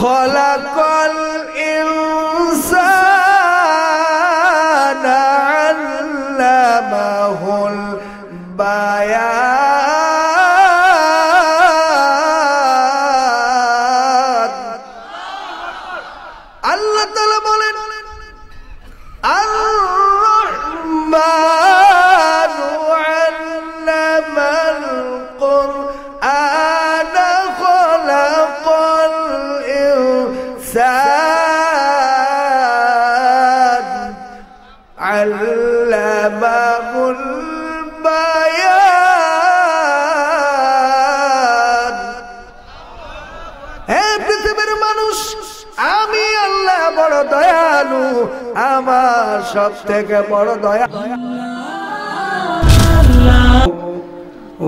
খলাকাল ইনসানা আল্লামাহুল বায়ান। আল্লাহ তাআলা বলেন আর-রহমানু আল্লামাল কুরআনা খলাকাল ইনসান আল্লামাহুল বায়ান। হে পৃথিবীর মানুষ, আমি আল্লাহ বড় দয়ালু, আমার সব থেকে বড় দয়া।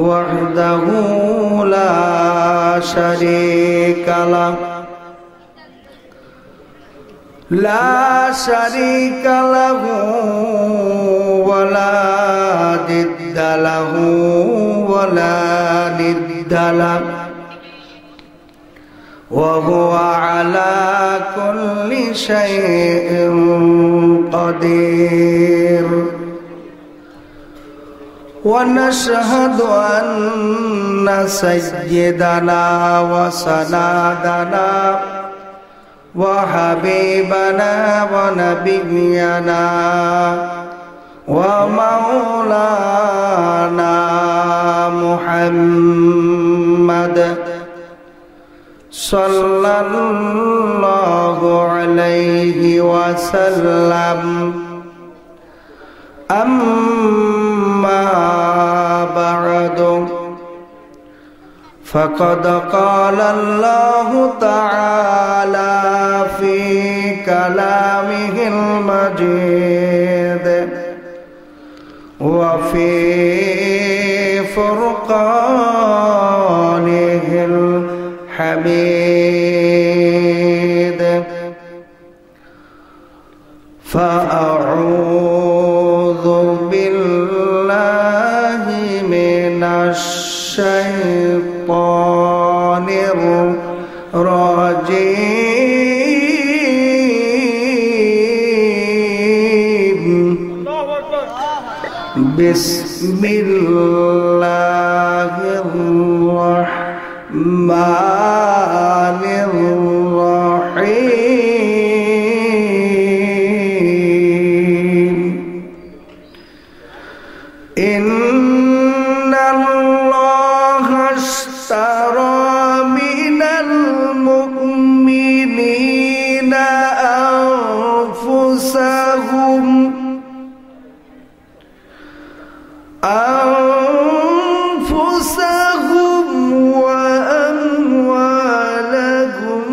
ওয়াহদাহু লা শারীকা লাহু ওয়ালা দিদ্দা লাহু ওয়ালা নিদ্দা লাহু وهو على كل شيء قدير ونشهد أن سيدنا وسندنا وحبيبنا ونبينا ومولانا محمد صلى الله عليه وسلم أما بعد فقد قال الله تعالى في كلامه المجيد وفي فرقانه حميد فأعوذ بالله من الشيطان الرجيم بسم الله الرحمن الرحيم إن الله اشترى من المؤمنين أنفسهم وأموالهم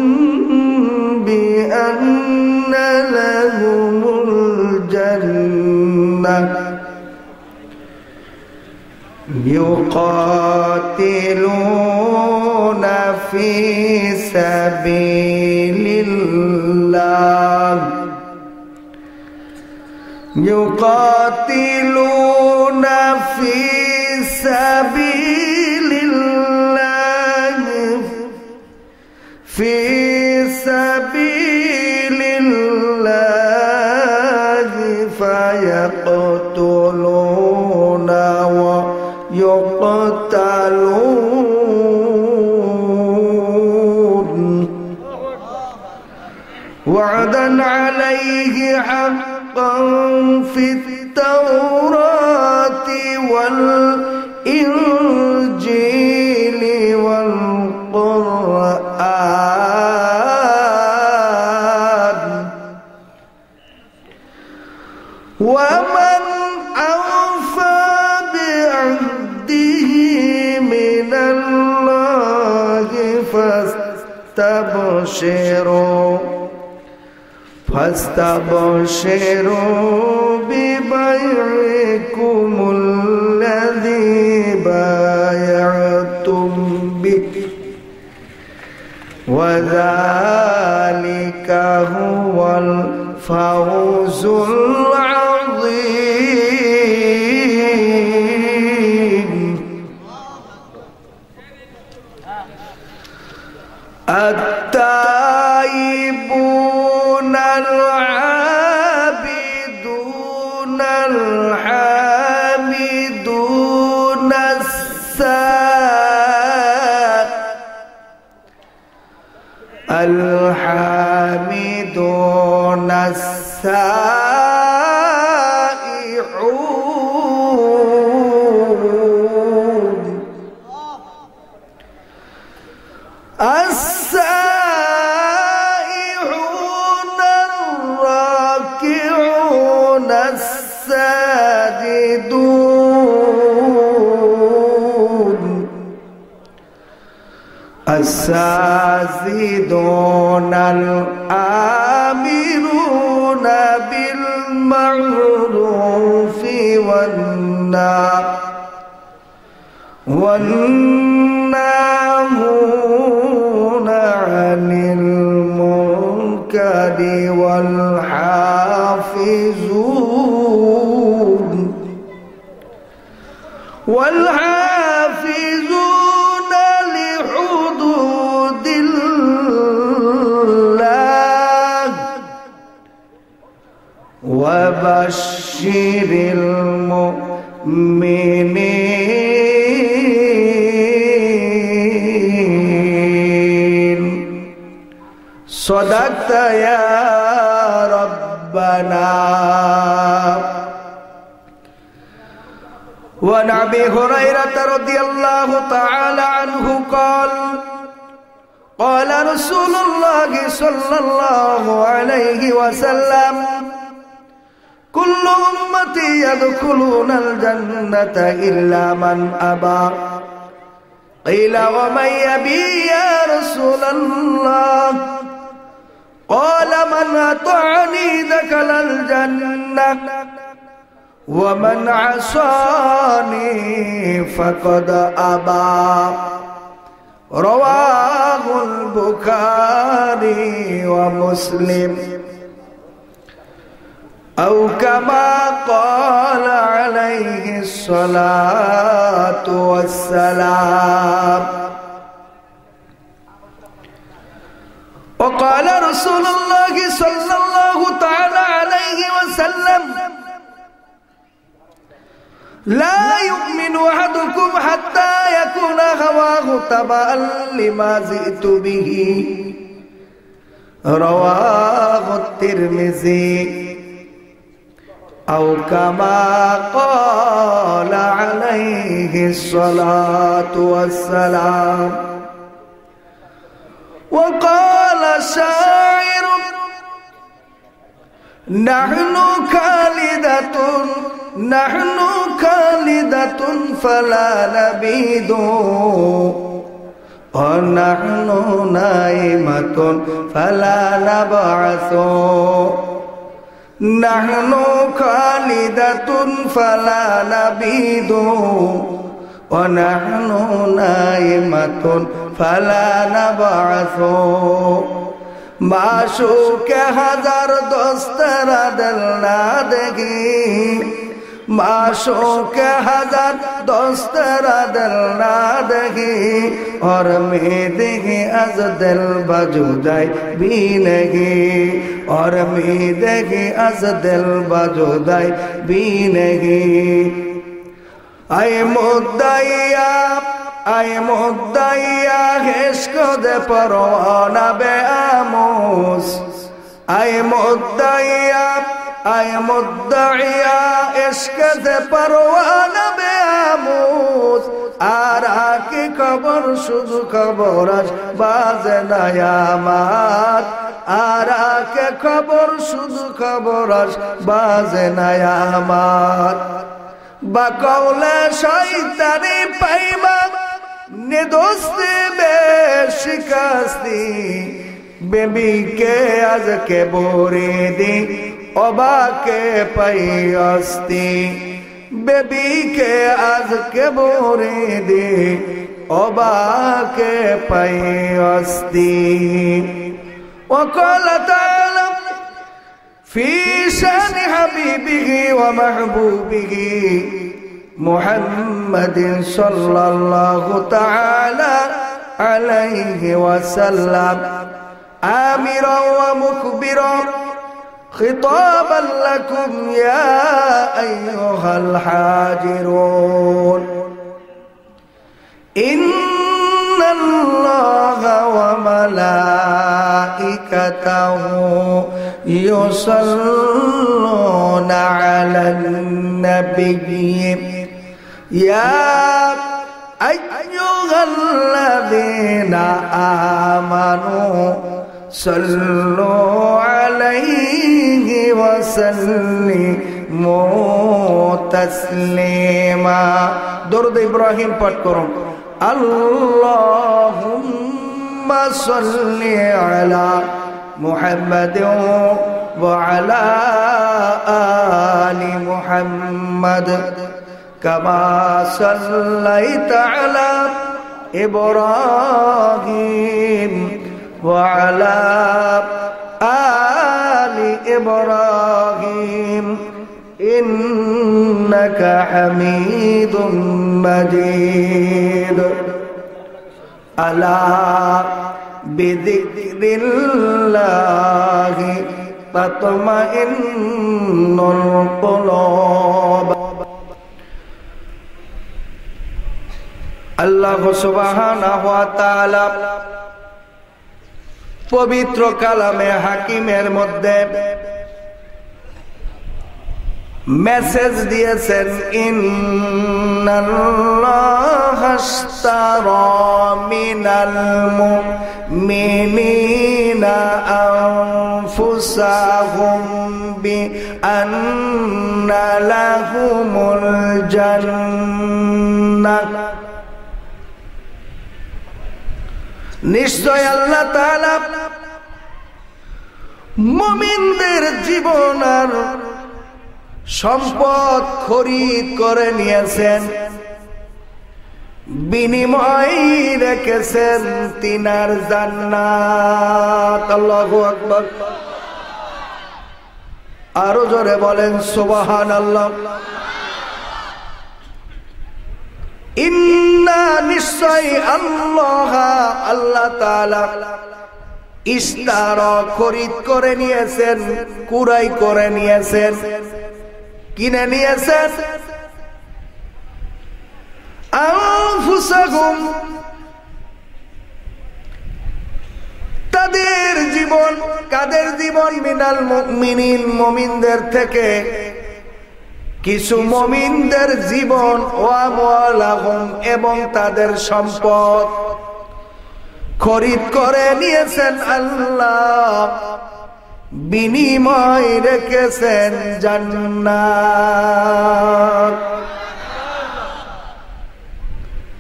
بأن لهم الجنة يقاتلون في سبيل الله يقاتلون في سبيل الله في سبيل الله فيقتلون ويقتلون وعدا عليه حقا في التوراة والإنجيل والقرآن ومن أوفى بعهده من الله فاستبشروا ببيعكم الذي بايعتم به وذلك هو الفوز العظيم. التائبون الحامدون السائحون السائحون الراكعون الساجدون الساجدون الآمرون بالمعروف والناهون عن المنكر والحافظون لحدود الله وبشر المؤمنين صدقت يا ربنا. وعن أبي هريرة رضي الله تعالى عنه قال قال رسول الله صلى الله عليه وسلم كل أمتي يدخلون الجنة إلا من أبى قيل ومن يبي يا رسول الله قال من أطعني دخل الجنة ومن عصاني فقد أبى. رواه البخاري ومسلم أو كما قال عليه الصلاة والسلام. وقال رسول الله صلى الله تعالى عليه وسلم لا يؤمن أحدكم حتى يكون هواه تبعا لما جئت به. رواه الترمذي أو كما قال عليه الصلاة والسلام. وقال شاعر نحن خالدة فلا نبيد ونحن نائمة فلا نبعث. نحن خالدة فلا نبيد ونحن نائمة فلا نبعث. माशूक हजार दोस्तरा दिल ना देगी माशूक हजार दोस्तरा दिल ना देगी और मैं देगी अज दिल बजुदाई भी नहीं और मैं देगी अज दिल बजुदाई भी नहीं। आए मुद्दाइया इश्क दे परवाना बे आमोस। आए मुद्दाइया इश्क दे परवाना बे आमोस। आरा की खबर शुद्ध खबर बाज नयामत आरा के खबर शुद्ध खबर बाज नयामत। बकौले शैतानी पैमा निदोस्ती बेशिकस्ती बेबी के आज के बोरे दी ओबा के पैस्ती बेबी के आज के बोरे दी ओबा के पैस्ती। वक़ाल ताला फी शान हबीबिही व महबूबिही मुहम्मद सल्लल्लाहु तआला अलैहि वसल्लम आमिरा व मुखबिरा खिताबा लकुम या अय्युहल हाजिरून। इन्नल्लाहा व मलाइकतहु وملائكته يصلون على النبي يا أيها الذين آمنوا صلوا عليه وسلموا تسليما درود إبراهيم পাঠ করুন اللهم صل على محمد وعلى آل محمد كما صليت على إبراهيم وعلى آل إبراهيم إنك حميد مجيد ألا بذكر الله تطمئن القلوب আল্লাহ সুবহানাহু ওয়া তাআলা পবিত্র কালামে হাকিমের মধ্যে মেসেজ দিয়েছেন ইন্নাল্লাহা আশতারা মিনাল মুমিনিনা আনফুসাহুম বিআন্না লাহুমুল জান্নাহ নিশ্চয় আল্লাহ তাআলা মুমিনদের জীবন আর সম্পদ খরিদ করে নিয়েছেন বিনিময় রেখেছেন তিনার জান্নাত আল্লাহু আকবার আরো জোরে বলেন সুবহানাল্লাহ ইন্না নিশ্চয় আল্লাহ আল্লাহ তাআলা ইশতারা খরিদ করে নিয়েছেন কুরাই করে নিয়েছেন কিনে নিয়েছেন আনফুসাহুম তাদের জীবন কাদের জীবন মিনাল মুমিনিন মুমিনদের থেকে কিছু মুমিনদের জীবন ওয়া আমওয়ালাহুম এবং তাদের সম্পদ খরিদ করে নিয়েছেন আল্লাহ বিনিময় রেখেছেন জান্নাত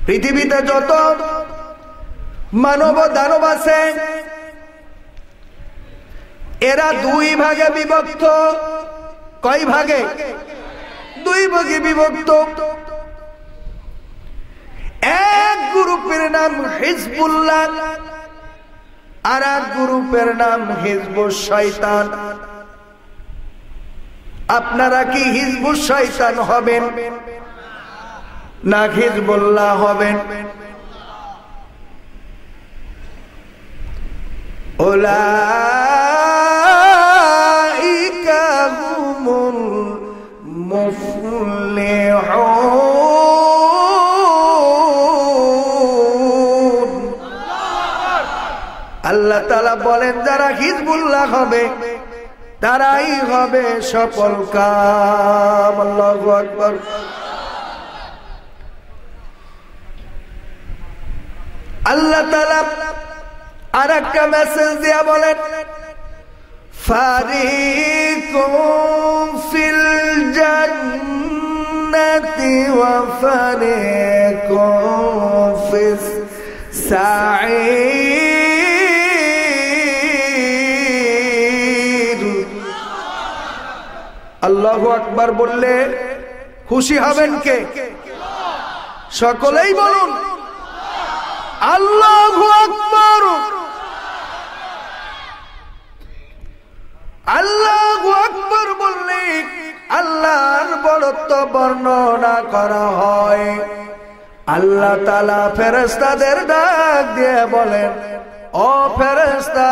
পৃথিবীতে যত মানব দানব আছে এরা দুই ভাগে বিভক্ত কয় ভাগে দুই ভাগে বিভক্ত এক গ্রুপের নাম হিজবুল্লাহ আর এক গ্রুপের নাম হিজবুশ শয়তান আপনারা কি হিজবুশ শয়তান হবেন না হিজবুল্লাহ হবেন উলাইকা হুমুল মুফলিহুন আল্লাহ তাআলা বলেন যারা হিজবুল্লাহ হবে তারাই হবে সফল কাম আল্লাহু আকবার আল্লাহ তাআলা আরেকটা মেসেজ দিয়া বলেন ফারিকুম ফিল জান্নাতি ওয়া ফারিকুম ফিস সাঈর আল্লাহু আকবার বললে খুশি হবেন কে সকলেই বলুন আল্লাহু আকবার আল্লাহু আকবার বললে আল্লাহর বড়ত্ব বর্ণনা করা হয় আল্লাহ তাআলা ফেরেশতাদের ডাক দিয়ে বলেন ও ফেরেশতা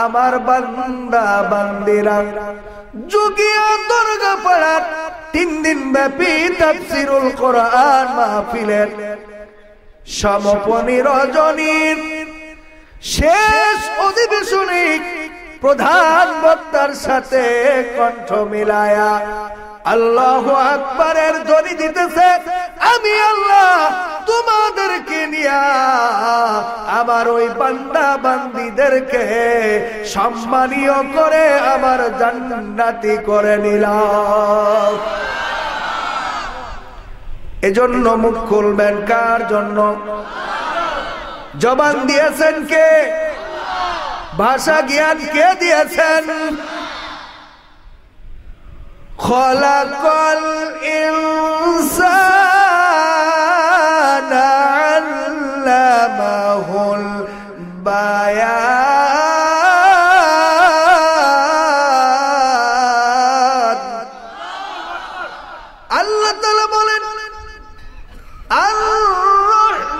আমার বান্দা বান্দিরা যুগিয়া দরগা পাড়ার 3 দিন ব্যাপী তাফসীরুল কোরআন মাহফিলের সমাপনী রজনীর শেষ অধিবেশন প্রধান বক্তার সাথে কণ্ঠ মিলায়া আল্লাহু আকবারের ধ্বনি দিতেছে, আমি আল্লাহ তোমাদেরকে নিয়া আমার ওই বান্দা বান্দীদেরকে সম্মানীয় করে আমার জান্নাতি করে নিলাম। এজন্য মুখ খুলবেন কার জন্য? জবান দিয়েছেন কে? ভাষা জ্ঞান কে দিয়েছেন? খলাকাল ইনসানা আল্লামাহুল বায়ান। আল্লাহ তাআলা বলেন আর-রহমানু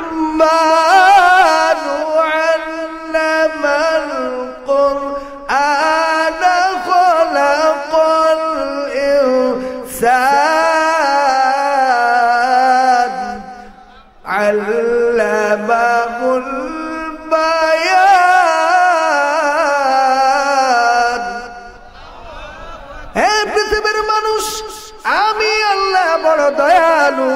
আল্লামাল কুরআনা খলাকাল ইনসান আল্লামাহুল বায়ান। হে পৃথিবীর মানুষ, আমি আল্লাহ বড় দয়ালু,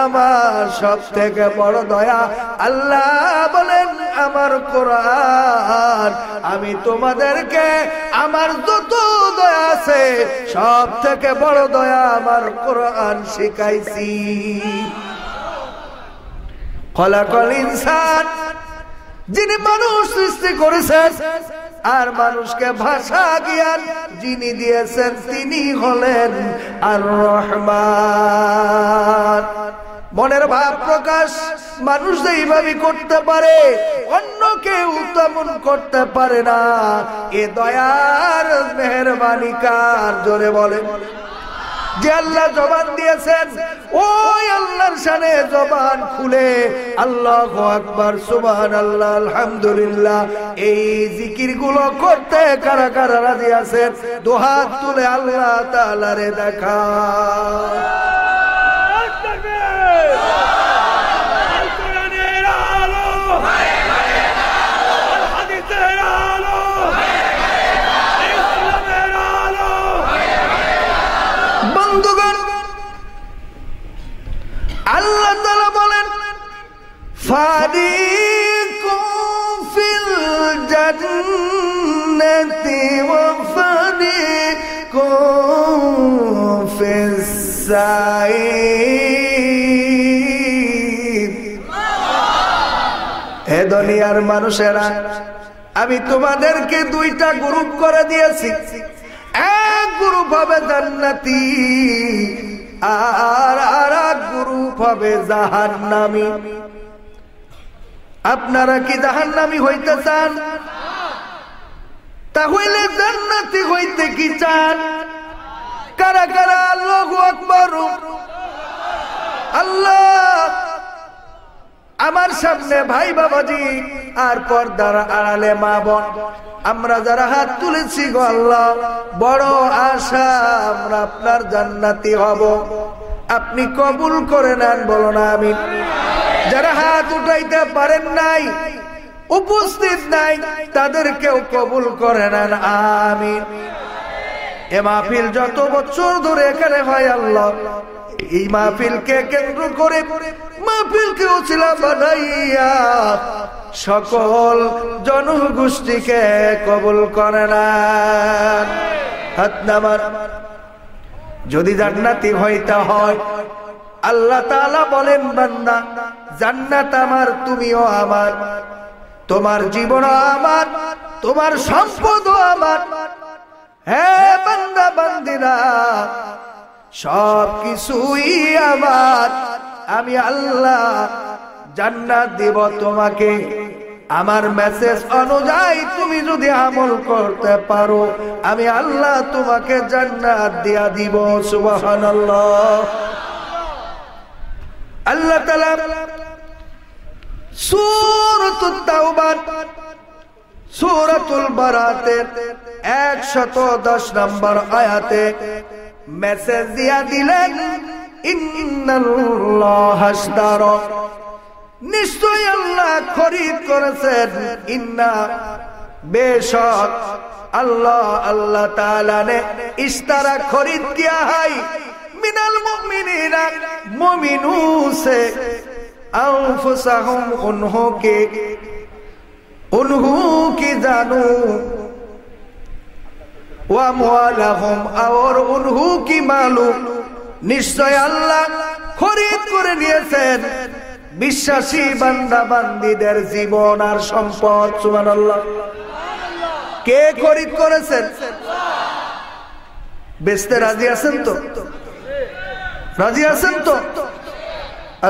আমার সব থেকে বড় দয়া। আল্লাহ বলেন আমার কোরআন, আমি তোমাদেরকে আমার যত দয়া আছে সব থেকে বড় দয়া আমার কোরআন শিখাইছি। খলাকাল ইনসান, যিনি মানুষ সৃষ্টি করেছেন আর মানুষকে ভাষা জ্ঞান যিনি দিয়েছেন তিনি হলেন আর রহমান। মনের ভাব প্রকাশ মানুষ যেইভাবে করতে পারে অন্য কেউ তেমন করতে পারে না। এ দয়ার মেহেরবানি কার? জোরে বলেন। যে আল্লাহ জবান দিয়েছেন ওই আল্লাহর শানে জবান খুলে আল্লাহু আকবার, সুবহানাল্লাহ, আলহামদুলিল্লাহ এই জিকির গুলো করতে কারা কারা রাজি আছেন? দুহাত তুলে আল্লাহ তাআলারে দেখা। আল্লাহ তাআলা বলেন ফারিকুম ফিল জান্নাতি ওয়া ফারিকুম ফিস সাঈর। হে দুনিয়ার মানুষেরা, আমি তোমাদেরকে দুইটা গ্রুপ করে দিয়েছি। এক গ্রুপ হবে জান্নাতি আর আরেক গ্রুপ হবে জাহান্নামী। আপনারা কি জাহান্নামী হইতে চান? তাহলে জান্নাতি হইতে কি চান? কারা কারা আল্লাহু আকবার। আল্লাহ আমার সামনে ভাই বাবাজি আর পর্দার আড়ালে মা বোন, আমরা যারা হাত তুলেছি গো আল্লাহ, বড় আশা আমরা আপনার জান্নাতি হব, আপনি কবুল করে নেন। বলো না আমিন। যারা হাত উঠাইতে পারেন নাই, উপস্থিত নাই, তাদেরকেও কবুল করে নেন, আমিন। এ মাহফিল যত বছর ধরে এখানে হয় আল্লাহ, এই মাহফিলকে কেন্দ্র করে মাহফিলকে উছিলা বানাইয়া সকল জনগোষ্ঠীকে কবুল করে নেন। হাত নামান। যদি জান্নাতি হইতে হয়, আল্লাহ তাআলা বলেন বান্দা জান্নাত আমার, তুমিও আমার, তোমার জীবনও আমার, তোমার সম্পদও আমার। হে বান্দা বান্দিরা, সব কিছুই আমার। আমি আল্লাহ জান্নাত দিব তোমাকে। আমার মেসেজ অনুযায়ী তুমি যদি আমল করতে পারো, আমি আল্লাহ তোমাকে জান্নাত দিয়া দিব। সুবহানাল্লাহ। আল্লাহ তাআলা সূরাতুত তাওবা, সূরাতুল বারাতের 110 নম্বর আয়াতে মেসেজ দিয়া দিলেন, ইন্নাল্লাহা আশতারা, নিশ্চয় আল্লাহ খরিদ করেছেন, ইন্না বেশক अल्लाह अल्लाह ताला ने इस तरह खरीद किया है मिनल मुमिनीना मोमिनों से अंफुसहुम उन्हों की जानू व अमवालहुम और उन्हों की मालू निश्चय अल्लाह खरीद করে নিয়েছেন বিশ্বাসী বান্দা বান্দীদের জীবন আর সম্পদ সুবহানাল্লাহ কে খরিদ করেছেন বেচতে রাজি আছেন তো রাজি আছেন তো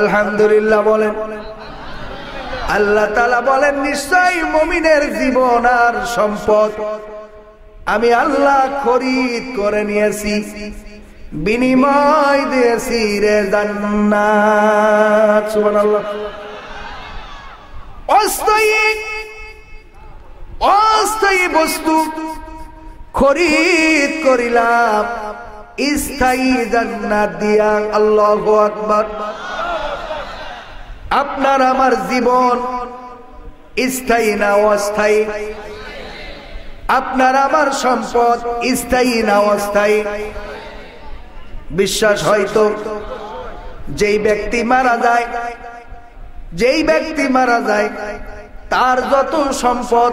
আলহামদুলিল্লাহ বলেন আল্লাহ তাআলা বলেন নিশ্চয়ই মুমিনের জীবন আর সম্পদ আমি আল্লাহ খরিদ করে নিয়েছি বিনিময় দিয়েছি রে জান্নাত সুবহানাল্লাহ অস্থায়ী বস্তু খরিদ করিলাম স্থায়ী জান্নাত দিয়া আল্লাহু আকবার আপনার আমার জীবন স্থায়ী না অস্থায়ী আপনার আমার সম্পদ স্থায়ী না অস্থায়ী বিশ্বাস হয়তো যেই ব্যক্তি মারা যায় তার যত সম্পদ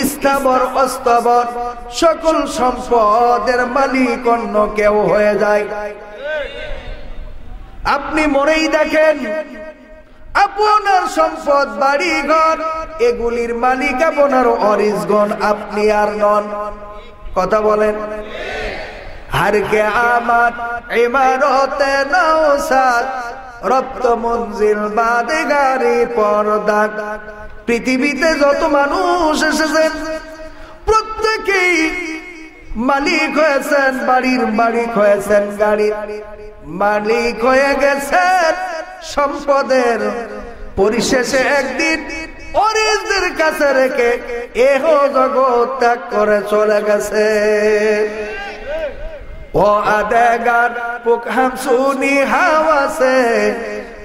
স্থাবর অস্থাবর সকল সম্পদের মালিক অন্য কেউ হয়ে যায় আপনি মনেই দেখেন আপনার সম্পদ বাড়ি ঘর এগুলির মালিক আপনার অরিজগণ আপনি আর নন কথা বলেন हर के आमद इमारते नौसाद रब्त मंजिल बादेगारी पर्दा পৃথিবীতে যত মানুষ এসেছেন প্রত্যেকেই মালিক হয়েছেন বাড়ির মালিক হয়েছেন গাড়ির মালিক হয়ে গেছেন সম্পদের পরিশেষে একদিন অরিজদের কাছে রেখে এহ জগৎ ত্যাগ করে চলে গেছে ओ अदेगार पुक हम सुनी हवा से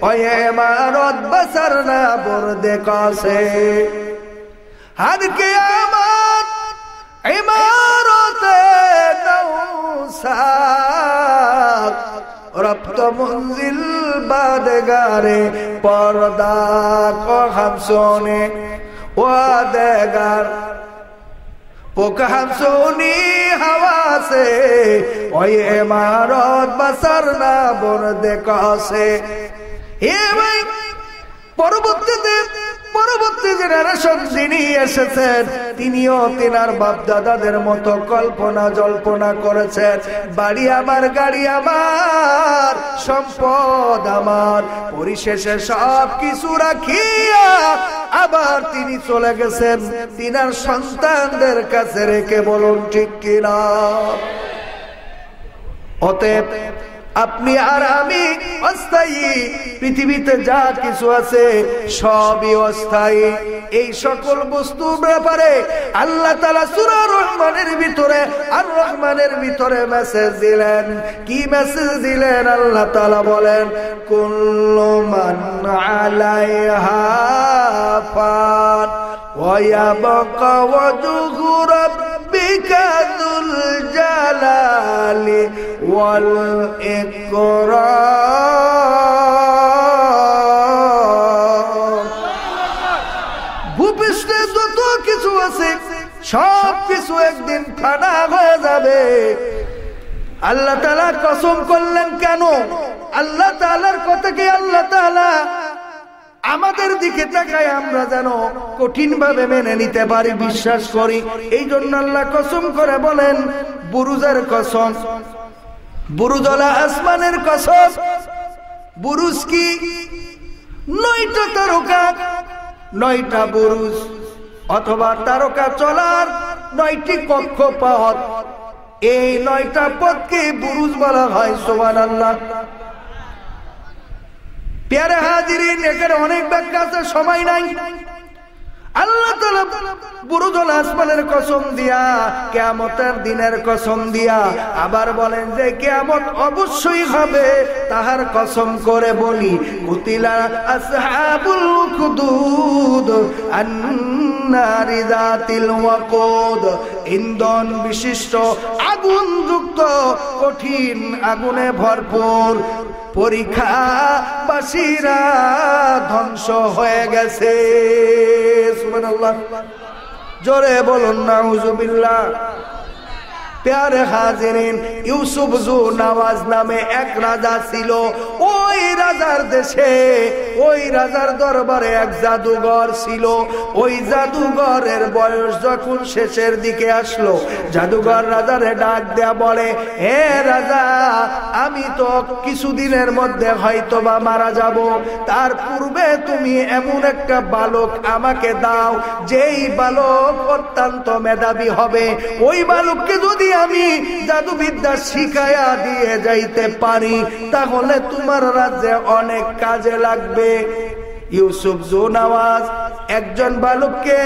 ओ ये इमारत बसर ना बुर्दे कासे हर क़यामत इमारत नौसाद रब्त मंजिल बादगारे पर्दा को हम सुने ओ अदेगार पुक हम सुनी हवा से ओए इमारत बसर ना बुर्दे कासे हे भाई পরবর্তী জেনারেশন যিনি এসেছেন তিনিও তিনার বাপ দাদাদের মতো কল্পনা জল্পনা করেছেন বাড়ি আমার গাড়ি আমার সম্পদ আমার পরিশেষে সব কিছু রাখিয়া আবার তিনি চলে গেছেন তিনার সন্তানদের কাছে রেখে বলুন ঠিক কিনা অতএব আপনি আর আমি অস্থায়ী পৃথিবীতে যা কিছু আছে সবই অস্থায়ী এই সকল বস্তুর ব্যাপারে আল্লাহ তাআলা সূরা রহমানের ভিতরে আর রহমানের ভিতরে মেসেজ দিলেন কি মেসেজ দিলেন আল্লাহ তাআলা বলেন কুল্লু মান আলাইহা ফান ওয়া ইয়াবকা ওয়াজহু রাব্বিকা যুল জালালি ওয়াল ভূপৃষ্ঠে যত কিছু আছে সব কিছু একদিন ফানা হয়ে যাবে আল্লাহ তাআলা কসম করলেন কেন আল্লাহ তাআলার কথা কি আল্লাহ তাআলা আমাদের দিকে তাকায় আমরা যেন কঠিন ভাবে মেনে নিতে পারি বিশ্বাস করি এই জন্য আল্লাহ কসম করে বলেন বুরুজের কসম বুরুজওয়ালা আসমানের কসম বুরুজ কি 9টা তারকা 9টা বুরুজ অথবা তারকা চলার 9টি কক্ষপথ এই 9টা পথকে বুরুজ বলা হয় সুবহানাল্লাহ প্যারে হাজিরিন এখানে অনেক ব্যাখ্যা আছে সময় নাই আল্লাহ তাআলা বুরুজুল আসমানের কসম দিয়া কিয়ামতের দিনের কসম দিয়া আবার বলেন যে কিয়ামত অবশ্যই হবে তাহার কসম করে বলি কুতিলা আসহাবুল উখদুদ নারি যাতিল ওয়াকুদ, ইন্ধন বিশিষ্ট আগুন যুক্ত কঠিন আগুনে ভরপুর। পরীক্ষা বাসীরা ধ্বংস হয়ে গেছে। সুবহানাল্লাহ, জোরে বলুন নাউজুবিল্লাহ। প্যারে হাজিরিন, ইউসুফ জু নওয়াজ নামে এক রাজা ছিল। ওই রাজার দেশে, ওই রাজার দরবারে এক জাদুঘর ছিল। ওই জাদুঘরের বয়স যখন শেষের দিকে আসলো, জাদুঘর রাজারে ডাক দেয়া বলে, হে রাজা, আমি তো কিছুদিনের মধ্যে হয়তোবা মারা যাব, তার পূর্বে তুমি এমন একটা বালক আমাকে দাও, যেই বালক অত্যন্ত মেধাবী হবে। ওই বালককে যদি আমি জাদুবিদ্যা শিখায়া দিয়ে যাইতে পারি, তাহলে তোমার রাজ্যে অনেক কাজে লাগবে। ইউসুফ জু নওয়াজ একজন বালককে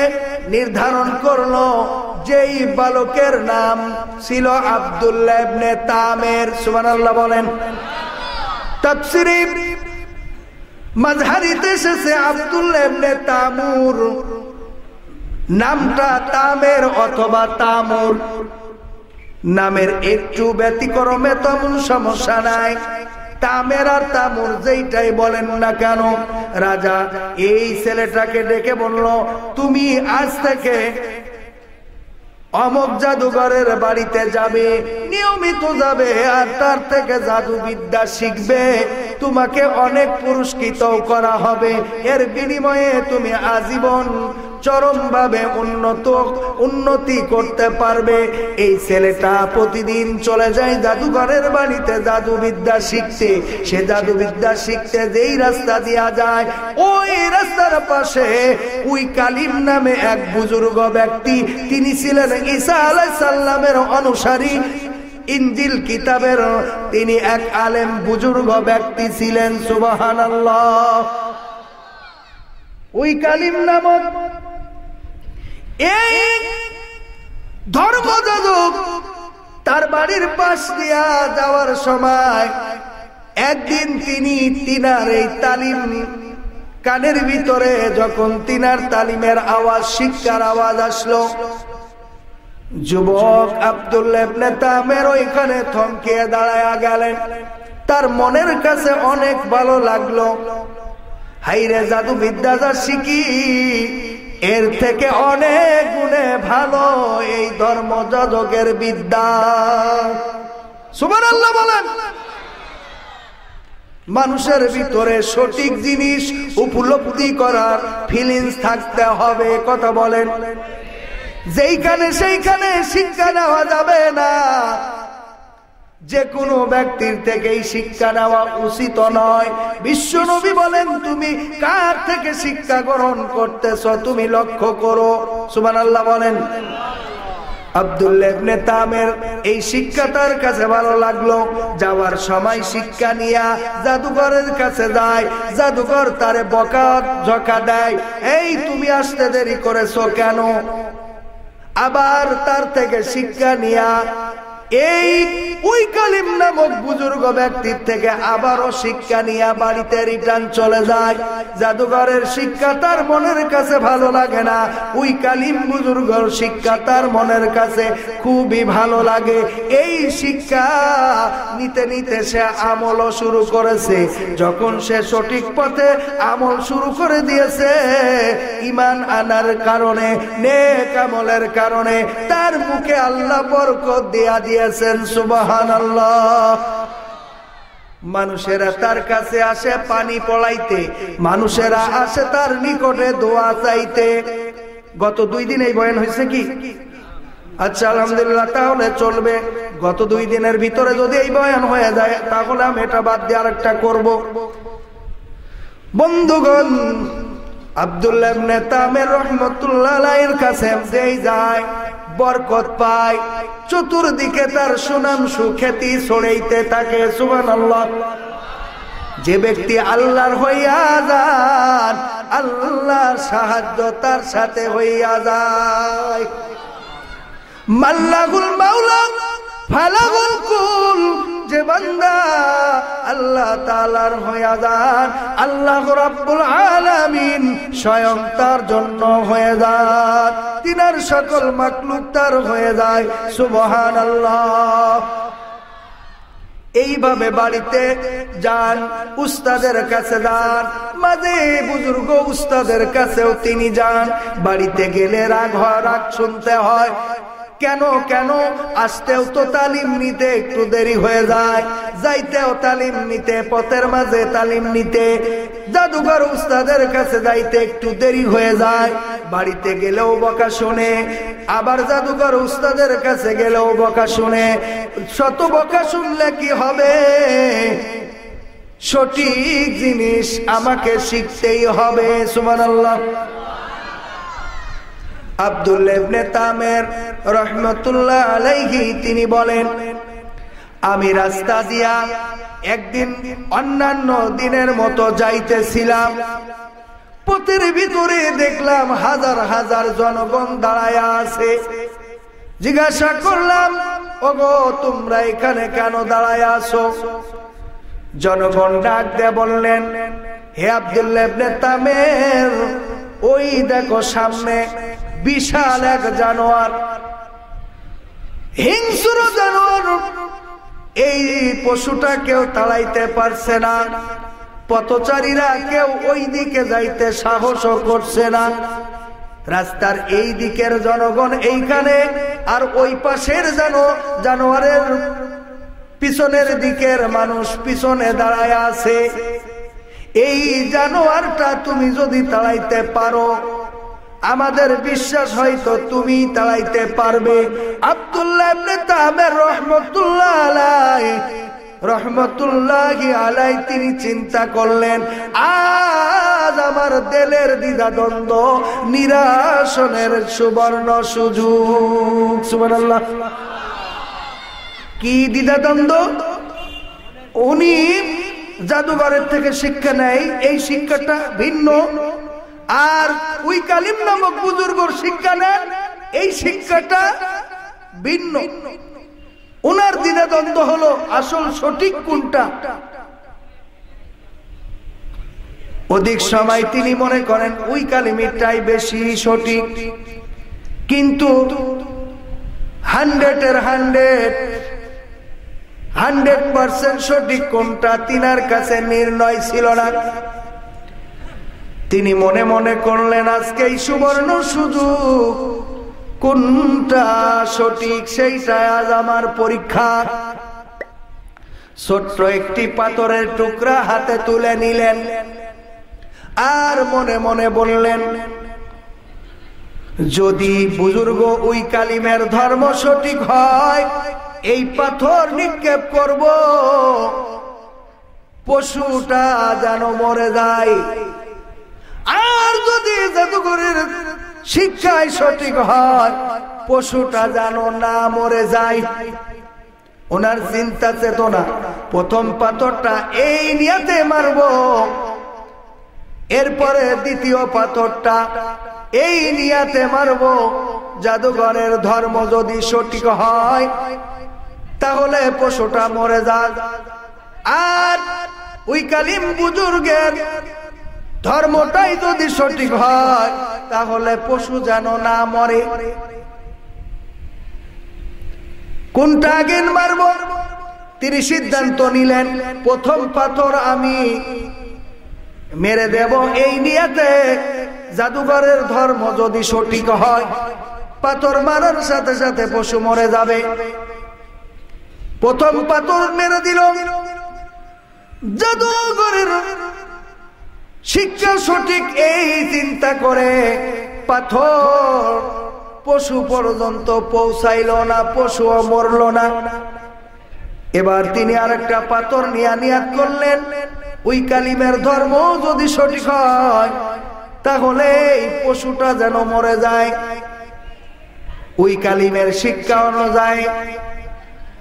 নির্ধারণ করলো, যেই বালকের নাম ছিল আব্দুল্লাহ ইবনে তামের। সুবহানাল্লাহ বলেন। তাফসীরে মাযহারিতে এসেছে আব্দুল্লাহ ইবনে তামুর, নামটা তামের অথবা তামুর। নামের একটু ব্যতিক্রমে তেমন সমস্যা নাই, তামের আর তামুর যেইটাই বলেন না কেন। রাজা এই ছেলেটাকে ডেকে বলল, তুমি আজ থেকে অমুক জাদুঘরের বাড়িতে যাবে, নিয়মিত যাবে, আর তার থেকে জাদুবিদ্যা শিখবে। তোমাকে অনেক পুরস্কৃত করা হবে, এর বিনিময়ে তুমি আজীবন চরমভাবে উন্নতি করতে পারবে। এই ছেলেটা প্রতিদিন চলে যায় জাদুঘরের বাড়িতে জাদুবিদ্যা শিখতে। সে জাদুবিদ্যা শিখতে যেই রাস্তা দিয়া যায়, ওই রাস্তার পাশে ওই কালিম নামে এক বুজুর্গ ব্যক্তি, তিনি ছিলেন ঈসা আলাইহিস সালামের অনুসারী, ইনজিল কিতাবের তিনি এক আলেম বুজুর্গ ব্যক্তি ছিলেন। সুবহানাল্লাহ। ওই কালিম নামক এই ধর্মযাজক তার বাড়ির পাশ দিয়া যাওয়ার সময় একদিন তিনি তিনার এই তালিম কানের ভিতরে, যখন তিনার তালিমের আওয়াজ, শিক্ষার আওয়াজ আসলো, যুবক আব্দুল্লাহ ইবনে তামের ওইখানে থমকে দাঁড়ায়া গেলেন। তার মনের কাছে অনেক ভালো লাগলো। হাইরে, জাদুবিদ্যা যা শিখি, এর থেকে অনেক গুণে ভালো এই ধর্মযাজকের বিদ্যা। সুবহানাল্লাহ বলেন। মানুষের ভিতরে সঠিক জিনিস উপলব্ধি করার ফিলিংস থাকতে হবে। কথা বলেন। যেইখানে সেইখানে শিক্ষা নেওয়া যাবে না। যে কোনো ব্যক্তির থেকেই শিক্ষা নেওয়া উচিত নয়। বিশ্বনবী বলেন, তুমি কার থেকে শিক্ষা গ্রহণ করতেছ তুমি লক্ষ্য করো। সুবহানাল্লাহ বলেন। আব্দুল্লাহ ইবনে তামের এই শিক্ষা তার কাছে ভালো লাগলো। যাওয়ার সময় শিক্ষা নিয়া জাদুঘরের কাছে যায়। জাদুঘর তারে বকা ঝকা দেয়, এই তুমি আসতে দেরি করেছো কেন? আবার তার থেকে শিক্ষা নিয়া এই ওই কালিম নামক বুজুর্গ ব্যক্তির থেকে আবারও শিক্ষা নিয়ে বাড়িতে রিটার্ন চলে যায়। জাদুঘরের শিক্ষা তার মনের কাছে ভালো লাগে না, ওই কালিম বুজুর্গর শিক্ষা তার মনের কাছে খুবই ভালো লাগে। এই শিক্ষা নিতে নিতে সে আমলও শুরু করেছে। যখন সে সঠিক পথে আমল শুরু করে দিয়েছে, ঈমান আনার কারণে, নেক আমলের কারণে তার মুখে আল্লাহ বরকত দিয়া দিয়েছেন। সুবহানাল্লাহ। মানুষেরা তার কাছে আসে পানি পড়াইতে, মানুষেরা আসে তার নিকটে দোয়া চাইতে। গত 2 দিন এই বয়ান হয়েছে কি? আচ্ছা, আলহামদুলিল্লাহ, তাহলে চলবে। গত 2 দিনের ভিতরে যদি এই বয়ান হয়ে যায়, তাহলে আমি এটা বাদ দিয়ে আরেকটা করব। বন্ধুগণ, আব্দুল্লাহ ইবনে তামের রাহমাতুল্লাহ আলাইহির কাছে যেই যায় বরকত পায়, চতুর্দিকে তার সুনাম সুখ্যাতি ছড়াইতে থাকে। সুবহানাল্লাহ। যে ব্যক্তি আল্লাহর হইয়া যান, আল্লাহর সাহায্য তার সাথে হইয়া যায়। মাল্লাহুল মাওলা ফালাহুল কুল, যে বান্দা আল্লাহ তাআলার হয়ে যান, আল্লাহ রাব্বুল আলামিন স্বয়ং তার জন্য হয়ে যান, তিনার সকল মাখলুক তার হয়ে যায়। সুবহানাল্লাহ। এইভাবে বাড়িতে যান, উস্তাদের কাছে যান, মাঝে বুজুর্গ উস্তাদের কাছেও তিনি যান। বাড়িতে গেলে রাগ শুনতে হয়। কেন কেন আসতেও তো তালিম নিতে একটু দেরি হয়ে যায়, যাইতেও তালিম নিতে, পথের মাঝে তালিম নিতে, জাদুঘর উস্তাদের কাছে যাইতে একটু দেরি হয়ে যায়। বাড়িতে গেলেও বকা শুনে, আবার জাদুঘর উস্তাদের কাছে গেলেও বকা শুনে। শত বকা শুনলে কি হবে? সঠিক জিনিস আমাকে শিখতেই হবে। সুবহানাল্লাহ। আব্দুল্লাহ ইবনে তামের রাহমাতুল্লাহ আলাইহি তিনি বলেন, আমি রাস্তা দিয়া একদিন অন্যান্য দিনের মতো যাইতেছিলাম, পথের ভিতরে দেখলাম হাজার হাজার জনগণ দাঁড়ায় আছে। জিজ্ঞাসা করলাম, ওগো তোমরা এখানে কেন দাঁড়ায় আছো? জনগণ ডাক দিয়ে বললেন, হে আব্দুল্লাহ ইবনে তামের, ওই দেখো সামনে বিশাল এক জানোয়ার, হিংস্র জানোয়ার, এই পশুটা কেউ তাড়াইতে পারছে না, পথচারীরা কেউ ওই দিকে যাইতে সাহসও করছে না। রাস্তার এই দিকের জনগণ এইখানে, আর ওই পাশের জানোয়ারের পিছনের দিকের মানুষ পিছনে দাঁড়ায় আছে। এই জানোয়ারটা তুমি যদি তাড়াইতে পারো, আমাদের বিশ্বাস হয়তো তুমি তাড়াইতে পারবে। আব্দুল্লাহ ইবনে তামের রহমতুল্লাহি আলাইহি তিনি চিন্তা করলেন, আজ আমার দিলের দ্বিধাদ্বন্দ্ব নিরাসনের সুবর্ণ সুযোগ। সুবহানাল্লাহ। কি দ্বিধাদ্বন্দ্ব? উনি জাদুঘরের থেকে শিক্ষা নেয়, এই শিক্ষাটা ভিন্ন, আর ওই কালিম নামক বুজুর্গর শিক্ষা নেন, এই শিক্ষাটা ভিন্ন। ওনার দ্বিধাদ্বন্দ্ব হলো আসল সঠিক কোনটা। অধিক সময় তিনি মনে করেন ওই কালিমিটাই বেশি সঠিক, কিন্তু 100% সঠিক কোনটা তিনার কাছে নির্ণয় ছিল না। তিনি মনে মনে করলেন, আজকে এই সুবর্ণ সুযোগ, কোনটা সঠিক সেইটা আজ আমার পরীক্ষা। ছোট্ট একটি পাথরের টুকরা হাতে তুলে নিলেন, আর মনে মনে বললেন, যদি বুজুর্গ ওই কালিমের ধর্ম সঠিক হয়, এই পাথর নিক্ষেপ করব, পশুটা যেন মরে যায়। আর যদি জাদুঘরের শিক্ষায় সঠিক হয়, পশুটা যেন না মরে যায়। ওনার চিন্তা চেতনা, প্রথম পাথরটা এই নিয়তে মারব, এরপরে দ্বিতীয় পাথরটা এই নিয়তে মারব। জাদুঘরের ধর্ম যদি সঠিক হয়, তাহলে পশুটা মরে যায়। আর ওই কালিম বুজুর্গের ধর্মটাই যদি সঠিক হয়, তাহলে পশু যেন না মরে। কোনটা আগে মারব? তিনি সিদ্ধান্ত নিলেন, প্রথম পাথর আমি মেরে দেব এই নিয়তে, জাদুঘরের ধর্ম যদি সঠিক হয়, পাথর মারার সাথে সাথে পশু মরে যাবে। প্রথম পাথর মেরে দিল। জাদুঘরের শিক্ষা সঠিক এই চিন্তা করে পাথর পশু পর্যন্ত পৌঁছাইল না, পশুও মরল না। এবার তিনি আরেকটা পাথর নিয়ে নিয়াত করলেন, ওই কালিমের ধর্ম যদি সঠিক হয়, তাহলে এই পশুটা যেন মরে যায়। ওই কালিমের শিক্ষা অনুযায়ী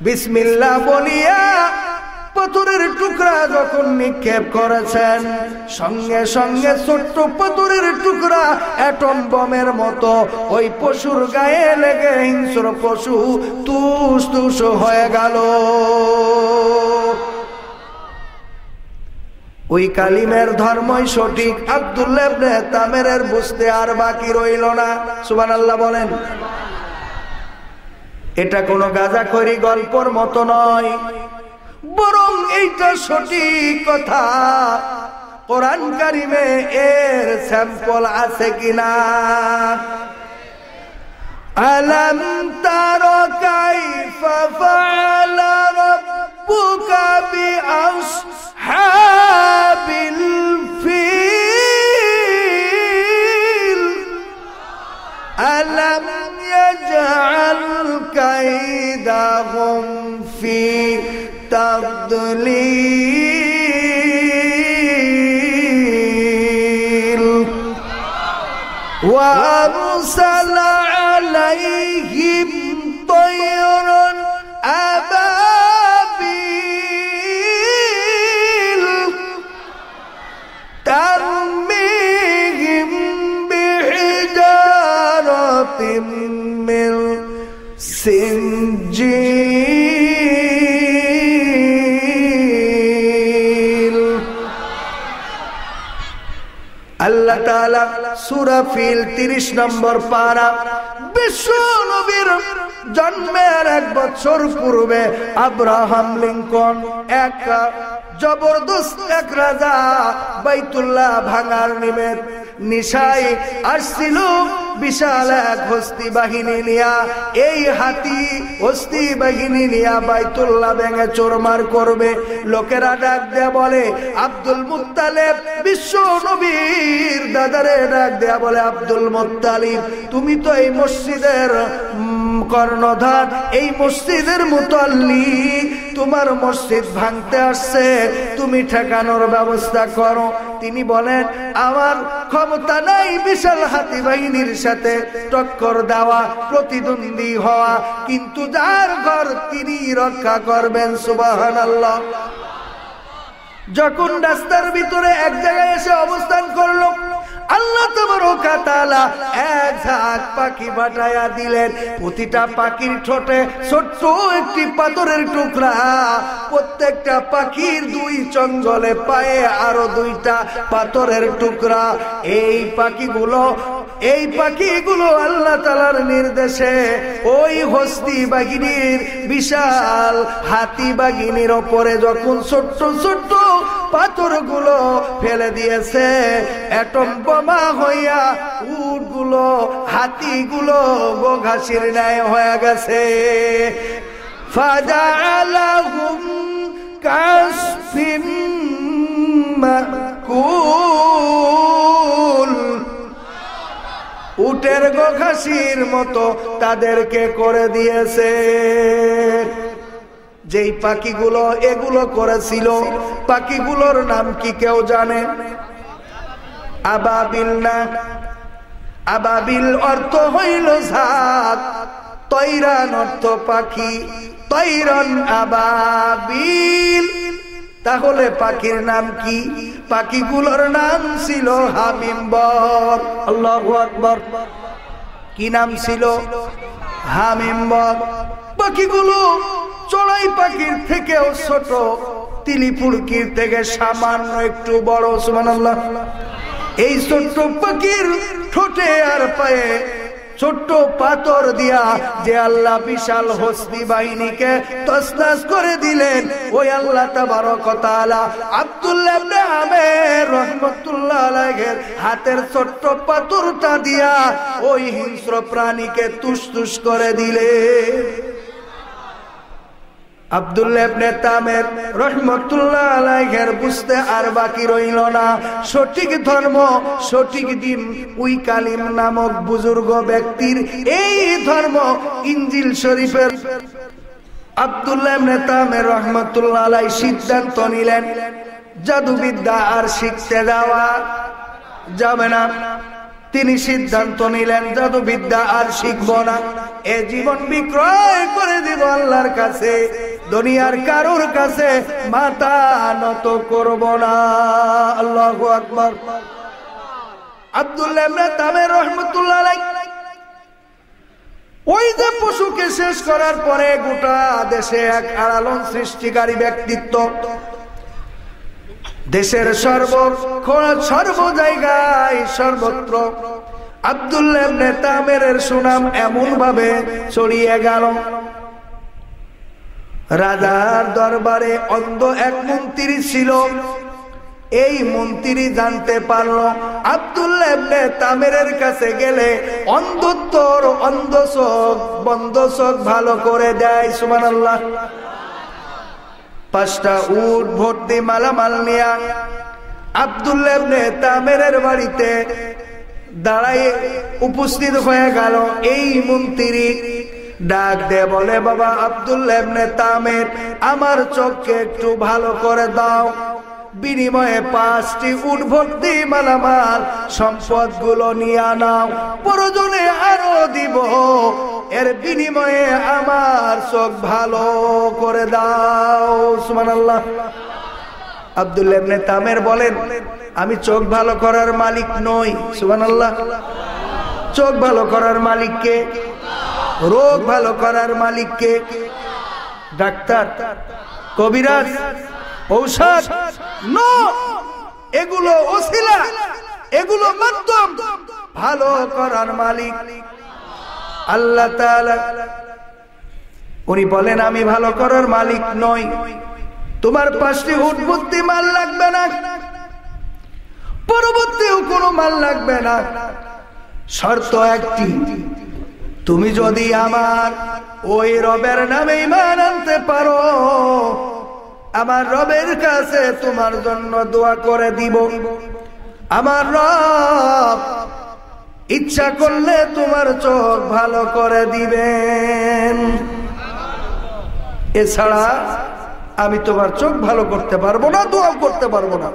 বিসমিল্লাহ বলিয়া পাথরের টুকরা যখন নিক্ষেপ করেছেন, সঙ্গে সঙ্গে ছোট্ট পাথরের টুকরা অ্যাটম বোমের মতো ওই পশুর গায়ে লেগে হিংস্র পশু তুষ তুষ হয়ে গেল। ওই কালিমের ধর্মই সঠিক। আব্দুল্লাহ ইবনে তামেরের বুঝতে আর বাকি রইল না। সুবহানাল্লাহ বলেন। এটা কোনো গাঁজাখড়ি গল্পর মতো নয়, বরং এইটা সঠিক কথা। কোরআন কারিমে এর স্যাম্পল আছে কিনা? আলাম তারা কাইফা ফাআলা রাব্বুকা বিআসহাবিল ফিল আলাম ইয়াজআল কাইদাহুম ফি তাদলিল ওয়া আরসালা আলাইহিম তায়রান আবাবিল তারমিহিম বিহিজারাতিম মিন সিনজিল। আল্লাহ তাআলা সূরা ফিল 30 নম্বর পারা, বিশ্ব নবীর জন্মের 1 বছর পূর্বে আব্রাহাম লিঙ্কন এক জবরদস্ত এক রাজা বাইতুল্লাহ ভাঙার নিশায় আসছিল বিশাল এক হস্তি বাহিনী নিয়া। এই হাতি হস্তি বাহিনী নিয়া বাইতুল্লাহ ভেঙে চোরমার করবে। লোকেরা ডাক দেয়া বলে আব্দুল মুত্তালিব, বিশ্ব নবীর দাদারে ডাক দেয়া বলে আব্দুল মুত্তালিব, তুমি তো এই মসজিদের কর্ণধার, এই মসজিদের মুতাল্লি, তোমার মসজিদ ভাঙতে আসছে, তুমি ঠেকানোর ব্যবস্থা করো। তিনি বলেন আমার ক্ষমতা নাই বিশাল হাতি বাহিনীর সাথে টক্কর দেওয়া, প্রতিদ্বন্দ্বী হওয়া, কিন্তু যার ঘর তিনি রক্ষা করবেন। সুবহানাল্লাহ। যখন রাস্তার ভিতরে এক জায়গায় এসে অবস্থান করলো, আল্লাহ তাবারক ওয়া তাআলা এক ঝাঁক পাখি পাঠায়া দিলেন। প্রতিটা পাখির ঠোঁটে ছোট্ট একটি পাথরের টুকরা, প্রত্যেকটা পাখির 2 চঞ্চলে পায়ে আরো 2টা পাথরের টুকরা। এই পাখিগুলো আল্লাহ তাআলার নির্দেশে ওই হস্তি বাহিনীর বিশাল হাতি বাহিনীর উপরে যখন ছোট্ট ছোট্ট পাথরগুলো ফেলে দিয়েছে, অ্যাটম বোমা হইয়া উটগুলো হাতিগুলো গোঘাসির ন্যায় হয়ে গেছে। ফাজালাহুম কাসফিম মাকুল, উটের গোঘাসির মতো তাদেরকে করে দিয়েছে। যেই পাখিগুলো এগুলো করেছিল, পাখিগুলোর নাম কি কেউ জানে? আবাবিল না। আবাবিল অর্থ হইল ঝাঁক, তৈরান অর্থ পাখি, তৈরন আবাবিল। তাহলে পাখির নাম কি? পাখিগুলোর নাম ছিল হামিমবর। আল্লাহু আকবার। কি নাম ছিল? হামিমবর। পাখিগুলো চড়াই পাখির থেকেও ছোট, তিলিপুড়কির থেকে সামান্য একটু বড়। সুবহানাল্লাহ। এই ছোট্ট পাখির ঠোঁটে আর পায়ে ছোট্ট পাথর দিয়া যে আল্লাহ বিশাল হস্তি বাহিনীকে তছনছ করে দিলেন, ওই আল্লাহ তাবারক ওয়া তাআলা আব্দুল্লাহ ইবনে আমের রাহমাতুল্লাহ আলাইহির হাতের ছোট্ট পাথরটা দিয়া ওই হিংস্র প্রাণীকে তুস করে দিলেন। আব্দুল্লাহ ইবনে তামের রাহমাতুল্লাহ আলাইহির বুঝতে আর বাকি রইল না। সঠিক ধর্ম, সঠিক দিন ওই কালিম নামক বুজুর্গ ব্যক্তির এই ধর্ম ইনজিল শরীফের। আব্দুল্লাহ ইবনে তামের রাহমাতুল্লাহ আলাইহি সিদ্ধান্ত নিলেন জাদুবিদ্যা আর শিখতে যাওয়া যাবে না। তিনি সিদ্ধান্ত নিলেন জাদুবিদ্যা আর শিখব না, এ জীবন বিক্রয় করে দিব আল্লাহর কাছে, দুনিয়ার কারোর কাছে মাথা নত করব না। আল্লাহু আকবার। আব্দুল্লাহ ইবনে তামের রাহমাতুল্লাহ আলাইহি ওই যে পশুকে শেষ করার পরে গোটা দেশে এক আলোড়ন সৃষ্টিকারী ব্যক্তিত্ব, দেশের সর্ব জায়গায় সর্বত্র আব্দুল্লাহ ইবনে তামিরের সুনাম এমন ভাবে ছড়িয়ে গেল, রাজার দরবারে অন্ধ এক মন্ত্রী ছিল। এই মন্ত্রী জানতে পারলো আব্দুল্লাহ ইবনে তামিরের কাছে গেলে অন্ধত্বর অন্ধ চোখ বন্ধ চোখ ভালো করে দেয়। সুবহানাল্লাহ। 5টা উট ভর্তি মালামাল নিয়া আব্দুল্লাহ ইবনে তামিরের বাড়িতে দাঁড়ায় উপস্থিত হয়ে গেল। এই মন্ত্রী ডাক দে বলে, বাবা আব্দুল্লাহ ইবনে তামির, আমার চোখকে একটু ভালো করে দাও, বিনিময়ে 5টি উট ভর্তি মালামাল সম্পদ গুলো নিয়ে নাও, প্রয়োজনে আরো দিব, এর বিনিময়ে আমার চোখ ভালো করে দাও। সুবহানাল্লাহ। আব্দুল্লাহ ইবনে তামির বলেন, আমি চোখ ভালো করার মালিক নই। সুবহানাল্লাহ। চোখ ভালো করার মালিক কে? রোগ ভালো করার মালিক কে? ডাক্তার, কবিরাজ, ঔষধ? নো, এগুলো ওসিলা, এগুলো মাধ্যম। ভালো করার মালিক আল্লাহ তাআলা। উনি বলেন, আমি ভালো করার মালিক নই, তোমার 5টি উট ভর্তি মাল লাগবে না, পরবর্তীও কোনো মাল লাগবে না, শর্ত একটি, তুমি যদি আমার ওই রবের নামে ঈমান আনতে পারো, আমার রবের কাছে তোমার জন্য দোয়া করে দিব, আমার রব ইচ্ছা করলে তোমার চোখ ভালো করে দিবেন, এছাড়া আমি তোমার চোখ ভালো করতে পারবো না, দোয়া করতে পারবো না।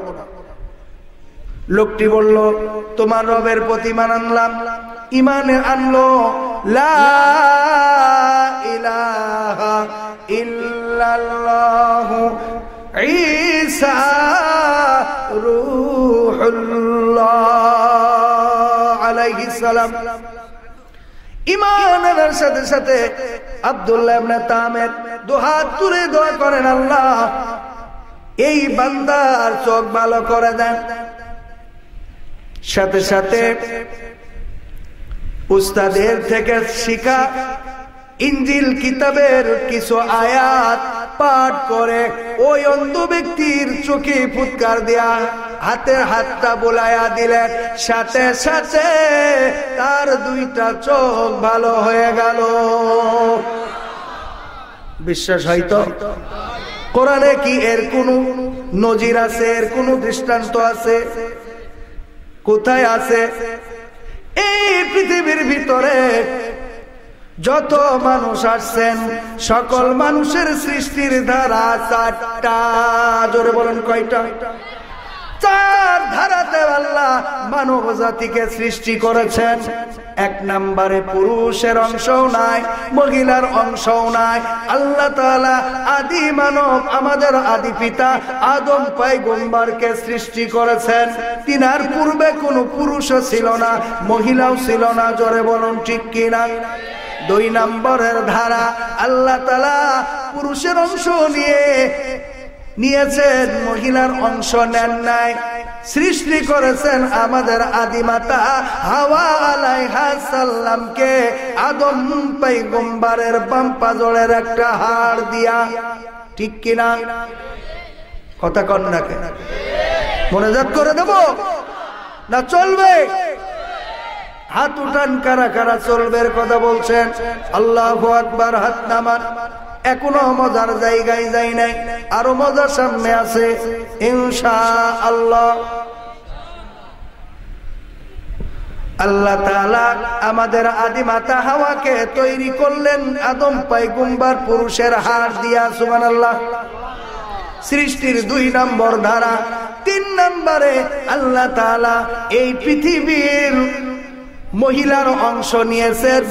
লোকটি বলল, তোমার রবের প্রতি ঈমান আনলাম। ঈমানে আনলো লা ইলাহা ইল্লাল্লাহু ঈসা রূহুল্লাহ আলাইহিস সালাম। ঈমান আনার সাথে সাথে আব্দুল্লাহ ইবনে তামির দুহাত তুলে দোয়া করেন, আল্লাহ এই বান্দার চোখ ভালো করে দেন। সাথে সাথে উস্তাদের থেকে শিখা ইনজিল কিতাবের কিছু আয়াত পাঠ করে ওই অন্ধ ব্যক্তির চোখে ফুৎকার দেয়া হাতের হাতটা বোলায়া দিলেন, সাথে সাথে তার 2টা চোখ ভালো হয়ে গেল। বিশ্বাস হয়তো? কোরআনে কি এর কোন নজির আছে? এর কোন দৃষ্টান্ত আছে? কোথায় আছে? এই পৃথিবীর ভিতরে যত মানুষ আসছেন, সকল মানুষের সৃষ্টির ধারা 4টা। জোরে বলেন, কয়টা? 4 ধারাতে আল্লাহ মানব জাতিকে সৃষ্টি করেছেন। 1 নম্বরে পুরুষের অংশও নাই, মহিলার অংশও নাই। আল্লাহ তাআলা আদি মানব, আমাদের আদি পিতা আদম পয়গম্বরকে সৃষ্টি করেছেন। তিনার পূর্বে কোনো পুরুষও ছিল না, মহিলাও ছিল না। জোরে বলুন, ঠিক কিনা? 2 নম্বরের ধারা, আল্লাহ তাআলা পুরুষের অংশ নিয়েছেন, মহিলার অংশ নেন নাই। সৃষ্টি করেছেন আমাদের আদিমাতা হাওয়া আলাইহিস সালামকে আদম পয়গম্বরের বাম পাজরের একটা হাড় দিয়া। ঠিক কিনা? কথা কন না কেন? মনোযোগ করে দেব না চলবে? হাত উঠান কারা কারা চলবের কথা বলছেন? আল্লাহু আকবার। হাত নামান। এখনো মজার জায়গায় যাই নাই, আরো মজা সামনে আছে ইনশাআল্লাহ। আল্লাহ তাআলা আমাদের আদিমাতা হাওয়াকে তৈরি করলেন আদম পয়গম্বর পুরুষের হাড় দিয়া। সুবহানাল্লাহ। সৃষ্টির 2 নম্বর ধারা। 3 নম্বরে আল্লাহ তাআলা এই পৃথিবীর মহিলার অংশ নিয়েছেন,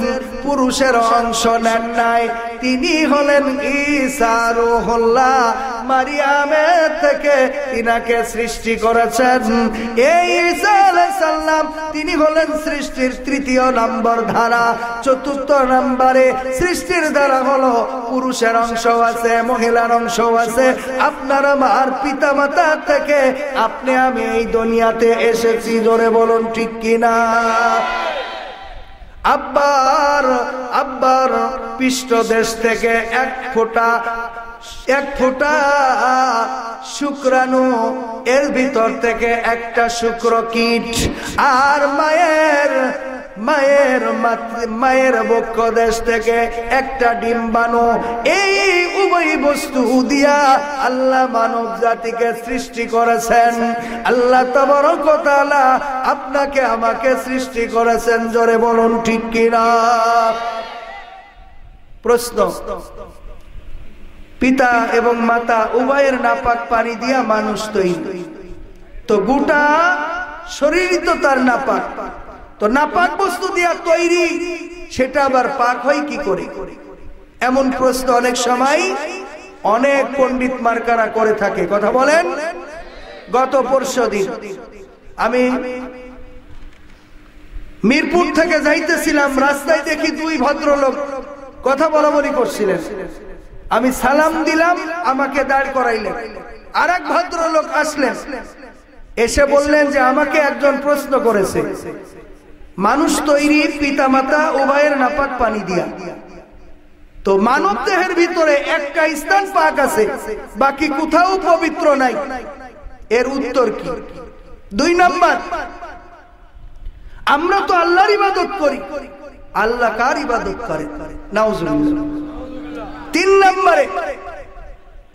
পুরুষের অংশ নেন নাই। তিনি হলেন ঈসা রূহুল্লাহ, মারিয়ামের থেকে তিনাকে সৃষ্টি করেছেন। এই ঈসা আলাইহিস সালাম তিনি হলেন সৃষ্টির তৃতীয় নম্বর ধারা। চতুর্থ নম্বরে সৃষ্টির ধারা হলো পুরুষের অংশ আছে, মহিলার অংশ আছে। আপনার আমার পিতা মাতা থেকে আপনি আমি এই দুনিয়াতে এসেছি, জোরে বলুন ঠিক কিনা। আব্বার পৃষ্ঠদেশ থেকে এক ফোঁটা শুক্রাণু, এর ভিতর থেকে একটা শুক্র কীট, আর মায়ের বক্ষ দেশ থেকে একটা ডিম্বাণু। এই উভয় বস্তু দিয়া আল্লাহ মানব জাতিকে সৃষ্টি করেছেন। আল্লাহ তাবারক ওয়া তাআলা আপনাকে আমাকে সৃষ্টি করেছেন, জোরে বলুন ঠিক কিনা। প্রশ্ন, পিতা এবং মাতা উভয়ের নাপাক পানি দিয়া মানুষ তৈরি, তো গোটা শরীরই তো তার নাপাক, তো নাপাক বস্তু দিয়া তৈরি, সেটা আবার পাক হয় কি করে? এমন প্রশ্ন অনেক সময় অনেক পণ্ডিত মার্কারা করে থাকে। কথা বলেন। গত পরশুদিন আমি মিরপুর থেকে যাইতেছিলাম, রাস্তায় দেখি দুই ভদ্রলোক কথা বলাবলি করছিলেন। আমি সালাম দিলাম, আমাকে দাঁড় করাইলেন। আর এক ভদ্রলোক আসলেন, এসে বললেন যে আমাকে একজন প্রশ্ন করেছে, মানুষ তৈরি পিতা মাতা উভয়ের নাপাক পানি দিয়া, তো মানব দেহের ভিতরে একটা স্থান পাক আছে, বাকি কোথাও পবিত্র নাই, এর উত্তর কি? 2 নাম্বার, আমরা তো আল্লাহর ইবাদত করি, আল্লাহ কার ইবাদত করে? নাউজুবিল্লাহ। 3 নম্বরে,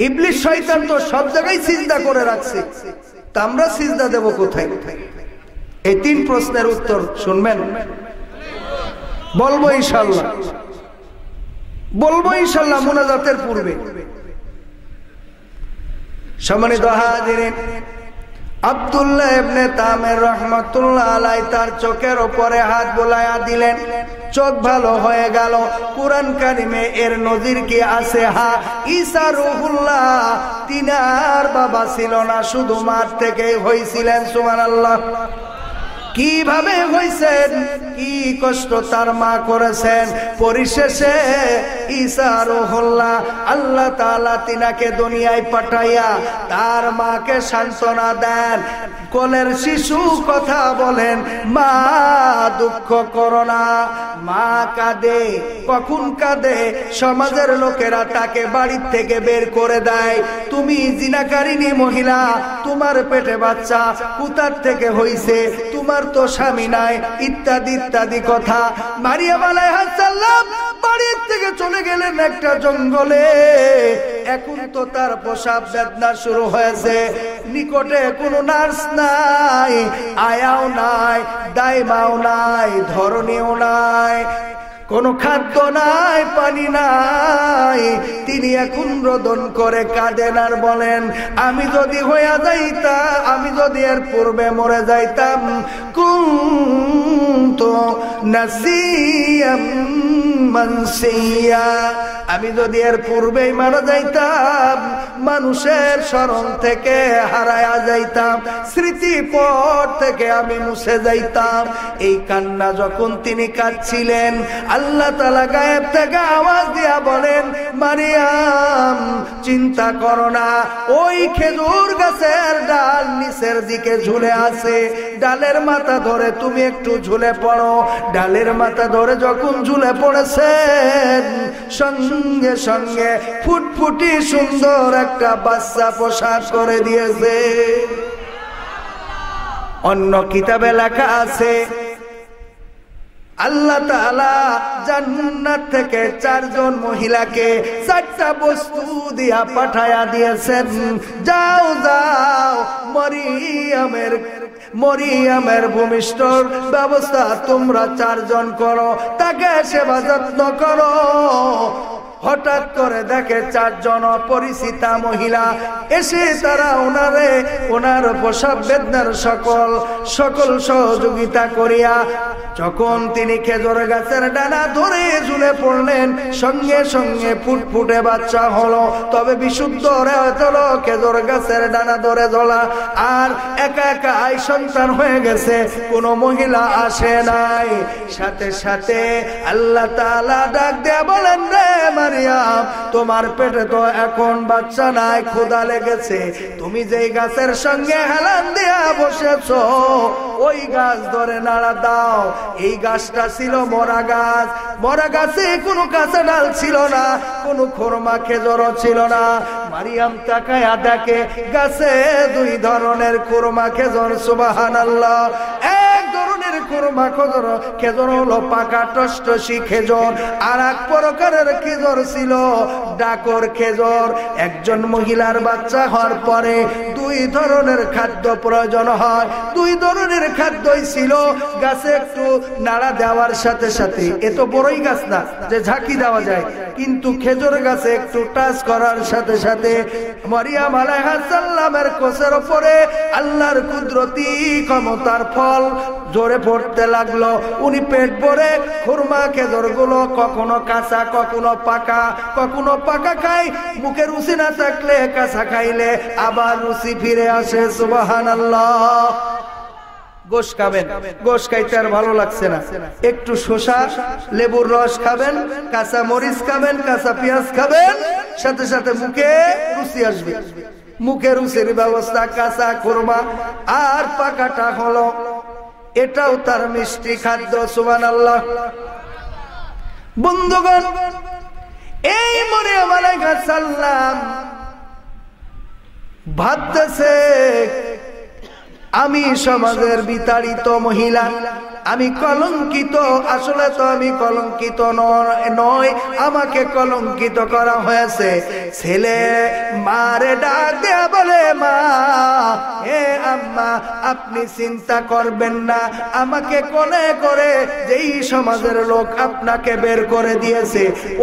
ইবলিস শয়তান তো সব জায়গায় সিজদা করে রাখছে, তা আমরা সিজদা দেব কোথায়? এই 3 প্রশ্নের উত্তর শুনবেন, বলবো ইনশাআল্লাহ, মুনাজাতের পূর্বে। সম্মানিত হাজিরিন, আব্দুল্লাহ ইবনে তামির রাহমাতুল্লাহ আলাইহি তার চোখের উপরে হাত বুলাইয়া দিলেন, চোখ ভালো হয়ে গেল। কুরআন কারিমে এর নজির কি আছে? হ্যাঁ, ঈসা রূহুল্লাহ তিনার বাবা ছিল না, শুধু মা থেকে হয়েছিলেন। সুবহানাল্লাহ। কিভাবে হয়েছেন, কি কষ্ট তার মা করেছেন, পরিশেষে ঈসা রূহুল্লাহ আল্লাহ তাআলা তিনাকে দুনিয়ায় পাঠাইয়া তার মাকে সান্ত্বনা দেন। কোলের শিশু কথা বলেন, মা দুঃখ করো না। মা কাঁদে, কখন কাঁদে? সমাজের লোকেরা তাকে বাড়ির থেকে বের করে দেয়। তুমি জিনাকারিনী মহিলা, তোমার পেটে বাচ্চা কোথার থেকে হইছে, তোমার তো স্বামী নাই, ইত্যাদি ইত্যাদি কথা। মারিয়াম আলাইহিস সালাম বাড়ির থেকে চলে গেলেন একটা জঙ্গলে। এখন তো তার প্রসব বেদনা শুরু হয়েছে, নিকটে কোনো নার্স নাই, আয়াও নাই, দাইমাও নাই, ধরনীও নাই, কোনো খাদ্য নাই, পানি নাই। তিনি এখন রোদন করে কাঁদেন আর বলেন, আমি যদি হইয়া যাইতাম, আমি যদি এর পূর্বে মরে যাইতাম, কুনতু নাসিয়াম মানসিয়া, আমি যদি এর পূর্বেই মারা যাইতাম, মানুষের স্মরণ থেকে হারায়া যাইতাম, স্মৃতিপট থেকে আমি মুছে যাইতাম। এই কান্না যখন তিনি কাঁদছিলেন, আল্লাহ তাআলা গায়েব থেকে আওয়াজ দিয়া বলেন, মারিয়াম চিন্তা করো না, ওই খেজুর গাছের ডাল নিচের দিকে ঝুলে আছে, ডালের মাথা ধরে তুমি একটু ঝুলে পড়ো। ডালের মাথা ধরে যখন ঝুলে পড়েছেন, সঙ্গে সঙ্গে ফুটফুটি সুন্দর একটা বাচ্চা প্রসাদ করে দিয়েছে। অন্য কিতাবে লেখা আছে, আল্লাহ তাআলা জান্নাত থেকে 4 জন মহিলাকে 4টা বস্তু দিয়া পাঠায়া দিয়েছেন। যাও যাও, মরিয়মের ভূমিষ্ঠর ব্যবস্থা তোমরা 4 জন করো, তাকে সেবা যত্ন করো। হট হঠাৎ করে দেখে 4 জন অপরিচিতা মহিলা এসে তারা ওনার প্রসব বেদনার সকল সহযোগিতা করিয়া যখন তিনি খেজুর গাছের ডানা ধরে ঝুলে পড়লেন, সঙ্গে সঙ্গে ফুটফুটে বাচ্চা হলো। তবে বিশুদ্ধ হলো খেজুর গাছের ডানা ধরে ঝোলা, আর একা একা আই সন্তান হয়ে গেছে, কোন মহিলা আসে নাই। সাথে সাথে আল্লাহ তাআলা ডাক দিয়ে বলেন, রে মারিয়াম, তোমার পেটে তো এখন বাচ্চা নাই, ক্ষুধা লেগেছে, তুমি যেই গাছের সঙ্গে হেলান দিয়া বসেছো ওই গাছ ধরে নাড়া দাও। এই গাছটা ছিল মরা গাছ, মরা গাছে কোনো কাঁচা ডাল ছিল না, কোনো খোরমা খেজুরও ছিল না। মারিয়াম তাকায়া দেখে গাছে 2 ধরনের খোরমা খেজুর। সুবহানাল্লাহ। এক ধরনের খোরমা খেজুর হলো পাকা টসটসি খেজুর, আর এক প্রকারের খেজুর ছিল ডাকর খেজুর। একজন মহিলার বাচ্চা হওয়ার পরে 2 ধরনের খাদ্য প্রয়োজন হয়, 2 ধরনের খাদ্যই ছিল। গাছে একটু নাড়া দেওয়ার সাথে সাথে, এত বড়ই গাছ না যে ঝাঁকি দেওয়া যায়, কিন্তু খেজুর গাছে একটু টাচ করার সাথে সাথে মারিয়াম আলাইহিস সালামের কোষের উপরে আল্লাহর কুদরতি ক্ষমতার ফল জোরে পড়তে লাগলো। উনি পেট ভরে খুরমা খেজুর গুলো কখনো কাঁচা কখনো পাকা খায়। মুখে রুচি না থাকলে কাঁচা খাইলে আবার রুচি ফিরে আসে। সুবহানাল্লাহ। গোশ খাবেন, গোশ খাইতে আর ভালো লাগছে না, একটু শসা লেবুর রস খাবেন, কাঁচা মরিচ খাবেন, কাঁচা পেঁয়াজ খাবেন, সাথে সাথে মুখে রুচি আসবে। মুখে রুচির ব্যবস্থা কাঁচা খুরমা, আর পাকাটা হলো এটাও তার মিষ্টি খাদ্য। সুবহানাল্লাহ। বন্ধুগণ, এই মারিয়াম আলাইহিস সালাম ভাবতেছে, আমি সমাজের বিতাড়িত মহিলা, আমি কলঙ্কিত। আসলে তো আমি কলঙ্কিত নয়, আমাকে কলঙ্কিত করা হয়েছে। ছেলে মারে ডাক দেয়া বলে, মা, হে আম্মা, আপনি চিন্তা করবেন না, আমাকে কোলে করে যেই সমাজের লোক আপনাকে বের করে দিয়েছে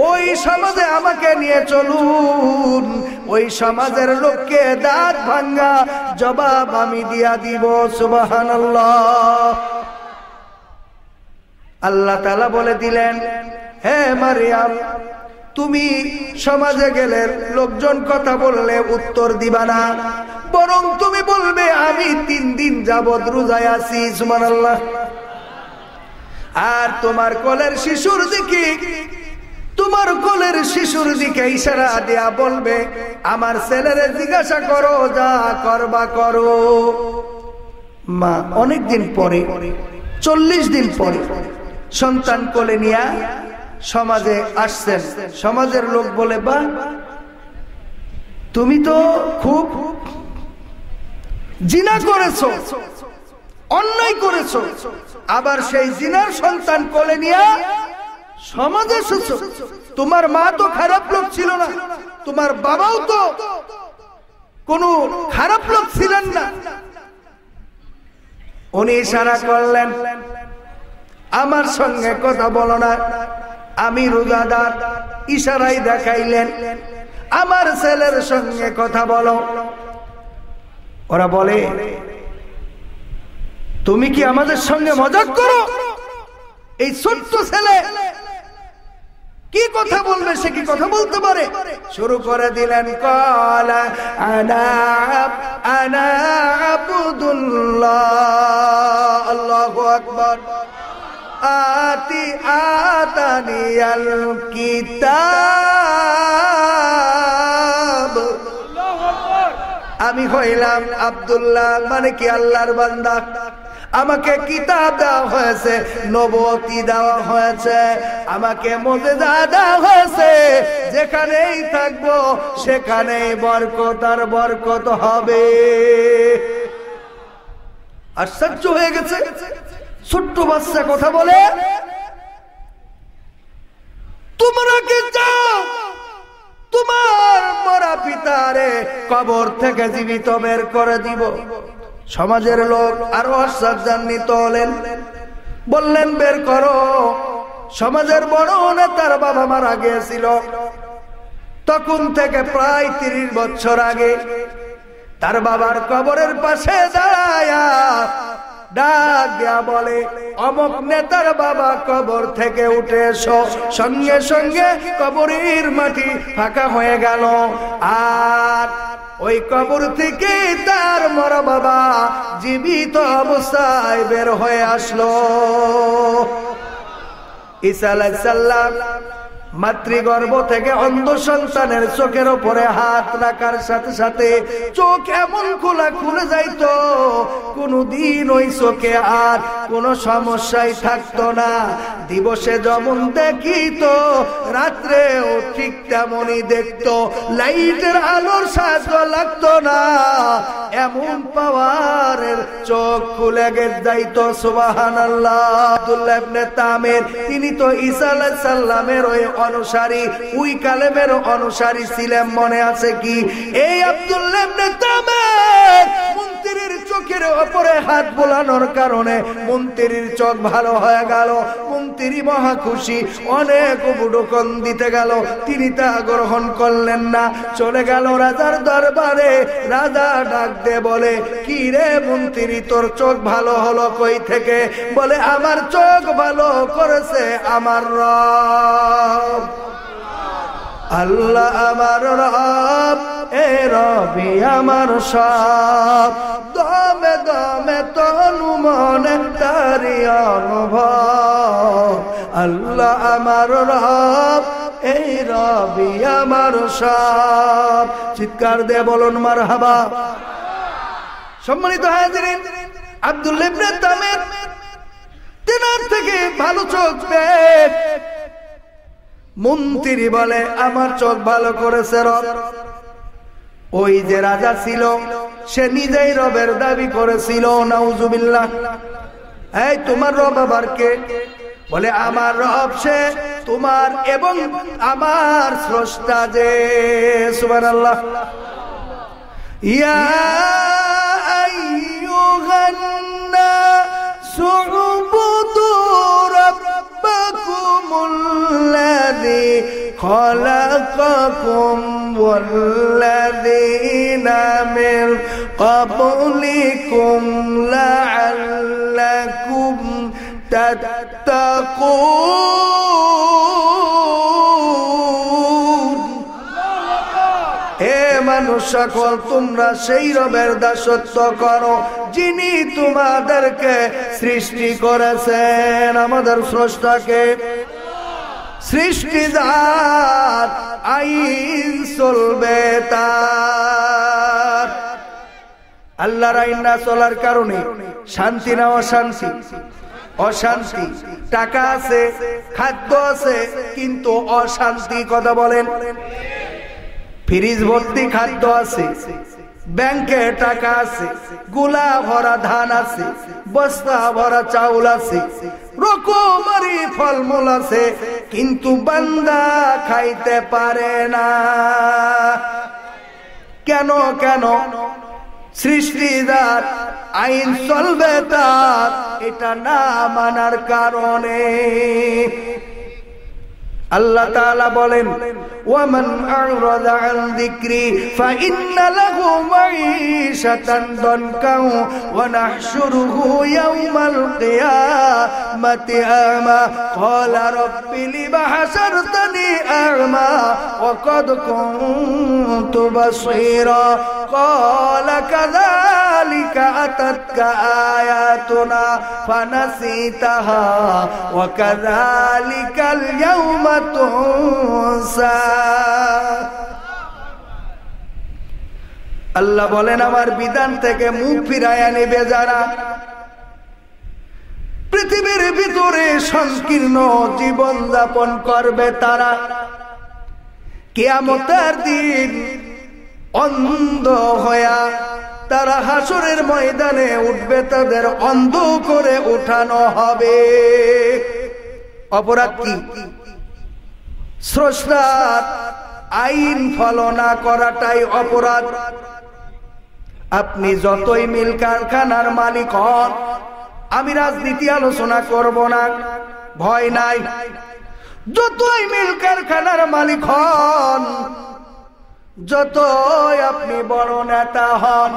ওই সমাজে আমাকে নিয়ে চলুন। ওই সমাজের লোককে দাঁত ভাঙ্গা জবাব আমি দিয়া দিব। সুবহানাল্লাহ। আল্লাহ তাআলা বলে দিলেন, হে মারিয়াম, তুমি সমাজে গেলে লোকজন কথা বললে উত্তর দিবা না, বরং তুমি বলবে আমি 3 দিন যাবত রোজায় আছি। সুবহানাল্লাহ। আর তোমার কোলের শিশুর দিকে ইশারা দেয়া বলবে, আমার ছেলেরে জিজ্ঞাসা করো, যা করবা করো। মা অনেকদিন পরে, 40 দিন পরে সন্তান কোলে নিয়ে সমাজে আসছেন। সমাজের লোক বলে, বা তুমি তো খুব জিনা করেছো, অন্যায় করেছো, আবার সেই জিনার সন্তান কোলে নিয়ে সমাজে এসেছো। তোমার মা তো খারাপ লোক ছিল না, তোমার বাবাও তো কোনো খারাপ লোক ছিলেন না। উনি ইশারা করলেন, আমার সঙ্গে কথা বলো না, আমি রোজাদার। ইশারাই দেখাইলেন, আমার ছেলের সঙ্গে কথা বলো। ওরা বলে, তুমি কি আমাদের সঙ্গে মজাক করো? এই ছোট্ট ছেলে কি কথা বলবে, সে কি কথা বলতে পারে? শুরু করে দিলেন, ক্বালা আনা আবদুল্লাহ। আল্লাহু আকবার। আতানিয়াল কিতাব। আমি হইলাম আব্দুল্লাহ, মানে কি আল্লাহর বান্দা। আমাকে কিতাব দেওয়া হয়েছে, নবুয়তি দেওয়া হয়েছে, আমাকে মুজিজা দেওয়া হয়েছে। যেখানেই থাকবো সেখানেই বরকত আর বরকত হবে। আশ্চর্য হয়ে গেছে, ছোট্ট বাচ্চা কথা বলে। তোমরা কি চাও তোমার মরা পিতারে কবর থেকে জীবিত বের করে দিব? সমাজের লোক আরো আশ্চর্যান্বিত হলেন, বললেন, বের করো। সমাজের বড় নেতার বাবা মারা গিয়েছিল, তখন থেকে প্রায় 30 বছর আগে তার বাবার কবরের পাশে দাঁড়ায়া ডাক দিয়া বলে, অমুক নেতার বাবা কবর থেকে উঠে এসো। সঙ্গে সঙ্গে কবরের মাটি ফাঁকা হয়ে গেল, আর ওই কবর থেকে তার মরা বাবা জীবিত অবস্থায় বের হয়ে আসলো। ঈসা আলাইহিস সালাম মাতৃগর্ভ থেকে অন্ধ সন্তানের চোখের উপরে হাত রাখার সাথে সাথে চোখ এমন খোলা খুলে যাইতো, কোনদিন ওই চোখে আর কোনো সমস্যাই থাকতো না। দিবসে যেমন দেখিতো রাত্রেও ঠিক তেমনই দেখতো, লাইটের আলোর সাহায্য লাগতো না, এমন পাওয়ারের চোখ খুলে যাইতো। সুবহানাল্লাহ। আব্দুল্লাহ ইবনে তামির তিনি তো ঈসা আলাইহিস সালামের ওই অনুসারী, ওই কালেমের অনুসারী ছিলেন। মনে আছে কি? এই আব্দুল্লাহ ইবনে তামির মন্ত্রীর চোখের উপরে হাত বোলানোর কারণে মন্ত্রীর চোখ ভালো হয়ে গেল। মন্ত্রী মহা খুশি, অনেক উপঢৌকন দিতে গেল, তিনি তা গ্রহণ করলেন না। চলে গেল রাজার দরবারে। রাজা ডাক দে বলে, কি রে মন্ত্রী, তোর চোখ ভালো হলো কই থেকে? বলে, আমার চোখ ভালো করেছে আমার রব। আল্লাহ আমার রব, এ রবি আমার সব, দমে দমে তনু মনে তারি অনুভব। আল্লাহ আমার রব, এই রবি আমার সব। চিৎকার দিয়ে বলুন মারহাবা। সম্মানিত হাজিরিন, আব্দুল্লাহ ইবনে তামির তিনার থেকে ভালো চোখ পেয়ে মন্ত্রী বলে, আমার চোখ ভালো করেছে রব। ওই যে রাজা ছিল সে নিজেই রবের দাবি করেছিল। নাউজুবিল্লাহ। এই তোমার রব আবার কে? বলে, আমার রব সে তোমার এবং আমার স্রষ্টা যে। সুবহানাল্লাহ। ইয়া আইয়ুহান নাসু উবুদু রাব্বাকুমুল্লাযী খালাকাকুম ওয়াল্লাযীনা মিন ক্বাবলিকুম লাআল্লাকুম তাত্তাকুন। হে মানুষ সকল, তোমরা সেই রবের দাসত্ব করো যিনি তোমাদেরকে সৃষ্টি করেছেন। আমাদের স্রষ্টাকে, সৃষ্টিজাত, আইন চলবে তার। আল্লাহর আইন না চলার কারণে শান্তি না অশান্তি? অশান্তি। টাকা আছে, খাদ্য আছে, কিন্তু অশান্তি। কথা বলেন। ফ্রিজ ভর্তি খাদ্য আছে, ব্যাংকে টাকা আছে, গোলা ভরা ধান আছে, বস্তা ভরা চাউল আছে, রকমারি ফলমূল আছে, কিন্তু বান্দা খাইতে পারে না। কেন? কেন? সৃষ্টিদার আইন চলবে তার, এটা না মানার কারণে। আল্লাহ তাআলা বলেন, ওয়ামান আ'রাদা আন যিকরি ফাইন্না লাহু মাঈশাতান দানকা ওয়া নাহশুরুহু ইয়াওমাল কিয়ামাতি আমা ক্বালা রাব্বি লিমা হাশারতানি আমা ওয়া ক্বাদ কুনতু বাসীরা ক্বালা কাযালিকা আতাতকা আয়াতুনা ফানাসিতাহা ওয়া কাযালিকাল ইয়াওমা তুনসা। আল্লাহ বলেন, আমার বিধান থেকে মুখ ফিরাইয়া নেবে যারা, পৃথিবীর ভিতরে সংকীর্ণ জীবন যাপন করবে তারা, কিয়ামতের দিন অন্ধ হইয়া তারা হাসরের ময়দানে উঠবে, তাদের অন্ধ করে উঠানো হবে। অপরাধ কি? স্রষ্টার আইন ফলো না করাটাই অপরাধ। আপনি যতই মিল কারখানার মালিক হন, আমি রাজনীতি আলোচনা করব না, ভয় নাই। যতই মিল কারখানার মালিক হন, যতই আপনি বড় নেতা হন,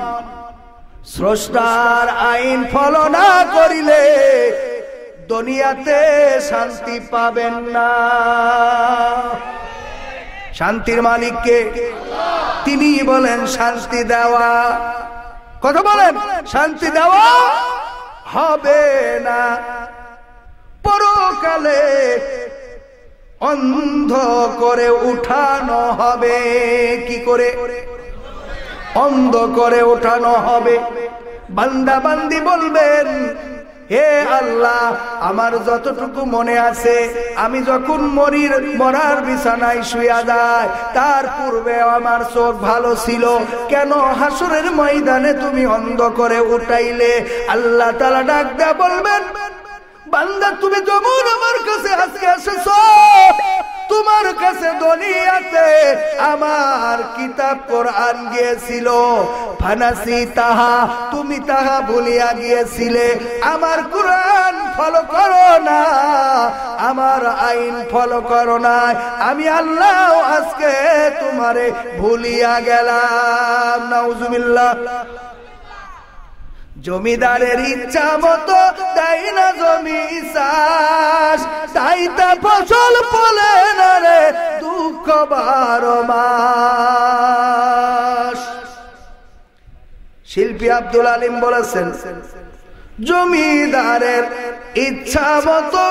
স্রষ্টার আইন ফলো না করিলে দুনিয়াতে শান্তি পাবেন না। শান্তির মালিককে, তিনি বলেন শান্তি দেওয়া, কথা বলেন, শান্তি দেওয়া হবে না। পরকালে অন্ধ করে উঠানো হবে। কি করে? অন্ধ করে উঠানো হবে। বান্দা বান্দি বলবেন, হে আল্লাহ, আমার যতটুকু মনে আছে, আমি যখন মরার বিছানায় শুয়ে যায়, তার পূর্বে আমার চোখ ভালো ছিল, কেন হাসরের ময়দানে তুমি অন্ধ করে উঠাইলে? আল্লাহ তাআলা ডাক দেয়া বলবেন, বান্দা তুমি যেমন আমার কাছে আজকে এসেছো, তোমার কাছে দুনিয়াতে আমার কিতাব কোরআন গিয়েছিল, ফানাসি তাহা, তুমি তাহা ভুলিয়া গিয়েছিলে। আমার কোরআন ফলো করো না, আমার আইন ফলো করো না, আমি আল্লাহ আজকে তোমারে ভুলিয়া গেলাম। নাউজুবিল্লাহ। জমিদারের ইচ্ছা মতো দেয় না জমি চাষ, তাই তা ফসল ফলে না রে দুঃখ 12 মাস। শিল্পী আব্দুল আলিম বলেছেন, জমিদারের ইচ্ছা মতো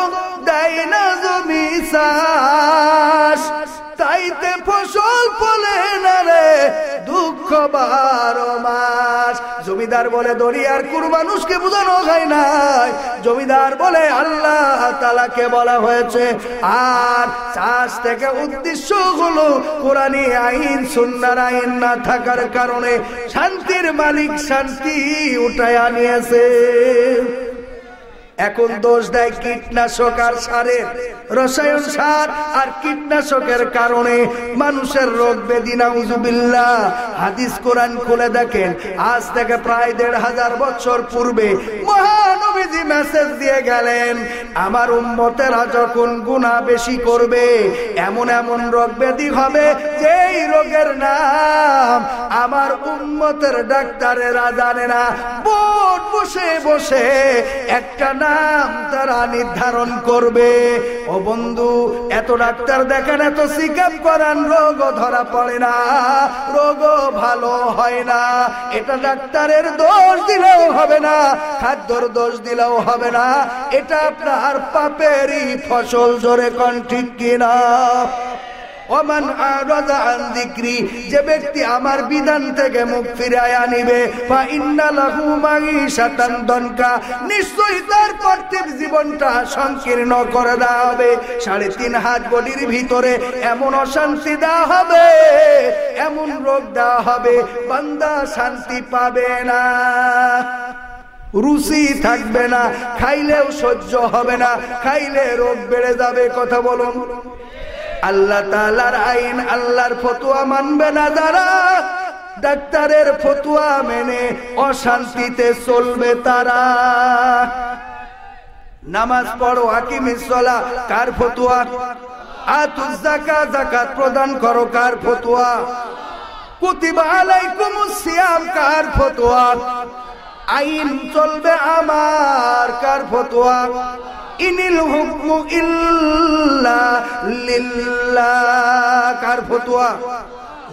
দেয় না জমি চাষ, তাইতে ফসল ফলে না রে দুঃখ 12 মাস। জমিদার বলে দরিয়ার কোন মানুষকে বোঝানো হয় নাই, জমিদার বলে আল্লাহ তাআলাকে বলা হয়েছে। আর চাষ থেকে উদ্দেশ্য হলো কোরআনী আইন সুন্নাহর আইন না থাকার কারণে শান্তির মালিক শান্তি উঠায়া নিয়েছে। এখন দোষ দেয় কীটনাশক আর সারের, রসায়ন সার আর কীটনাশকের কারণে মানুষের রোগ ব্যাধি। নাউজুবিল্লাহ। হাদিস কোরআন খুলে দেখেন, আজ থেকে প্রায় 1500 বছর পূর্বে মহানবীজি মেসেজ দিয়ে গেলেন, আমার উম্মতেরা যখন গুনাহ বেশি করবে, এমন এমন রোগ ব্যাধি হবে যেই রোগের নাম আমার উম্মতের ডাক্তারেরা জানে না। বোর্ড বসে বসে একটা নাম তারা নির্ধারণ করবে। ও বন্ধু, এত ডাক্তার দেখেন, এত চেকআপ করান, রোগও ধরা পড়ে না, রোগও ভালো হয় না। এটা ডাক্তারের দোষ দিলেও হবে না, খাদ্যর দোষ দিলেও হবে না, এটা আপনার পাপেরই ফসল। জোরে কোন ঠিক কিনা? ওমান আরাদা আন যিকরি, যে ব্যক্তি আমার বিধান থেকে মুখ ফিরায়া নিবে, ফা ইন্না লাহু মাঈশাতান দনকা, নিশ্চয়ই তার পার্থিব জীবনটা সংকীর্ণ করে দেওয়া হবে। 3.5 হাত বডির ভিতরে এমন অশান্তি দেওয়া হবে, এমন রোগ দেওয়া হবে, বান্দা শান্তি পাবে না, রুচি থাকবে না, খাইলেও সহ্য হবে না, খাইলে রোগ বেড়ে যাবে। কথা বলুন। আল্লাহ তাআলার আইন, আল্লাহর ফতোয়া মানবে না যারা, ডাক্তারের ফতোয়া মেনে অশান্তিতে চলবে তারা। নামাজ পড়ো, আকিমিস সালাহ, কার ফতোয়া? আতুজ যাকাত, যাকাত প্রদান করো, কার ফতোয়া? কুতিবা আলাইকুমুস সিয়াম, কার ফতোয়া? আইন চলবে আমার, কার ফতোয়া? ইনিল হুকমু ইল্লা লিল্লাহ, কার ফতোয়া?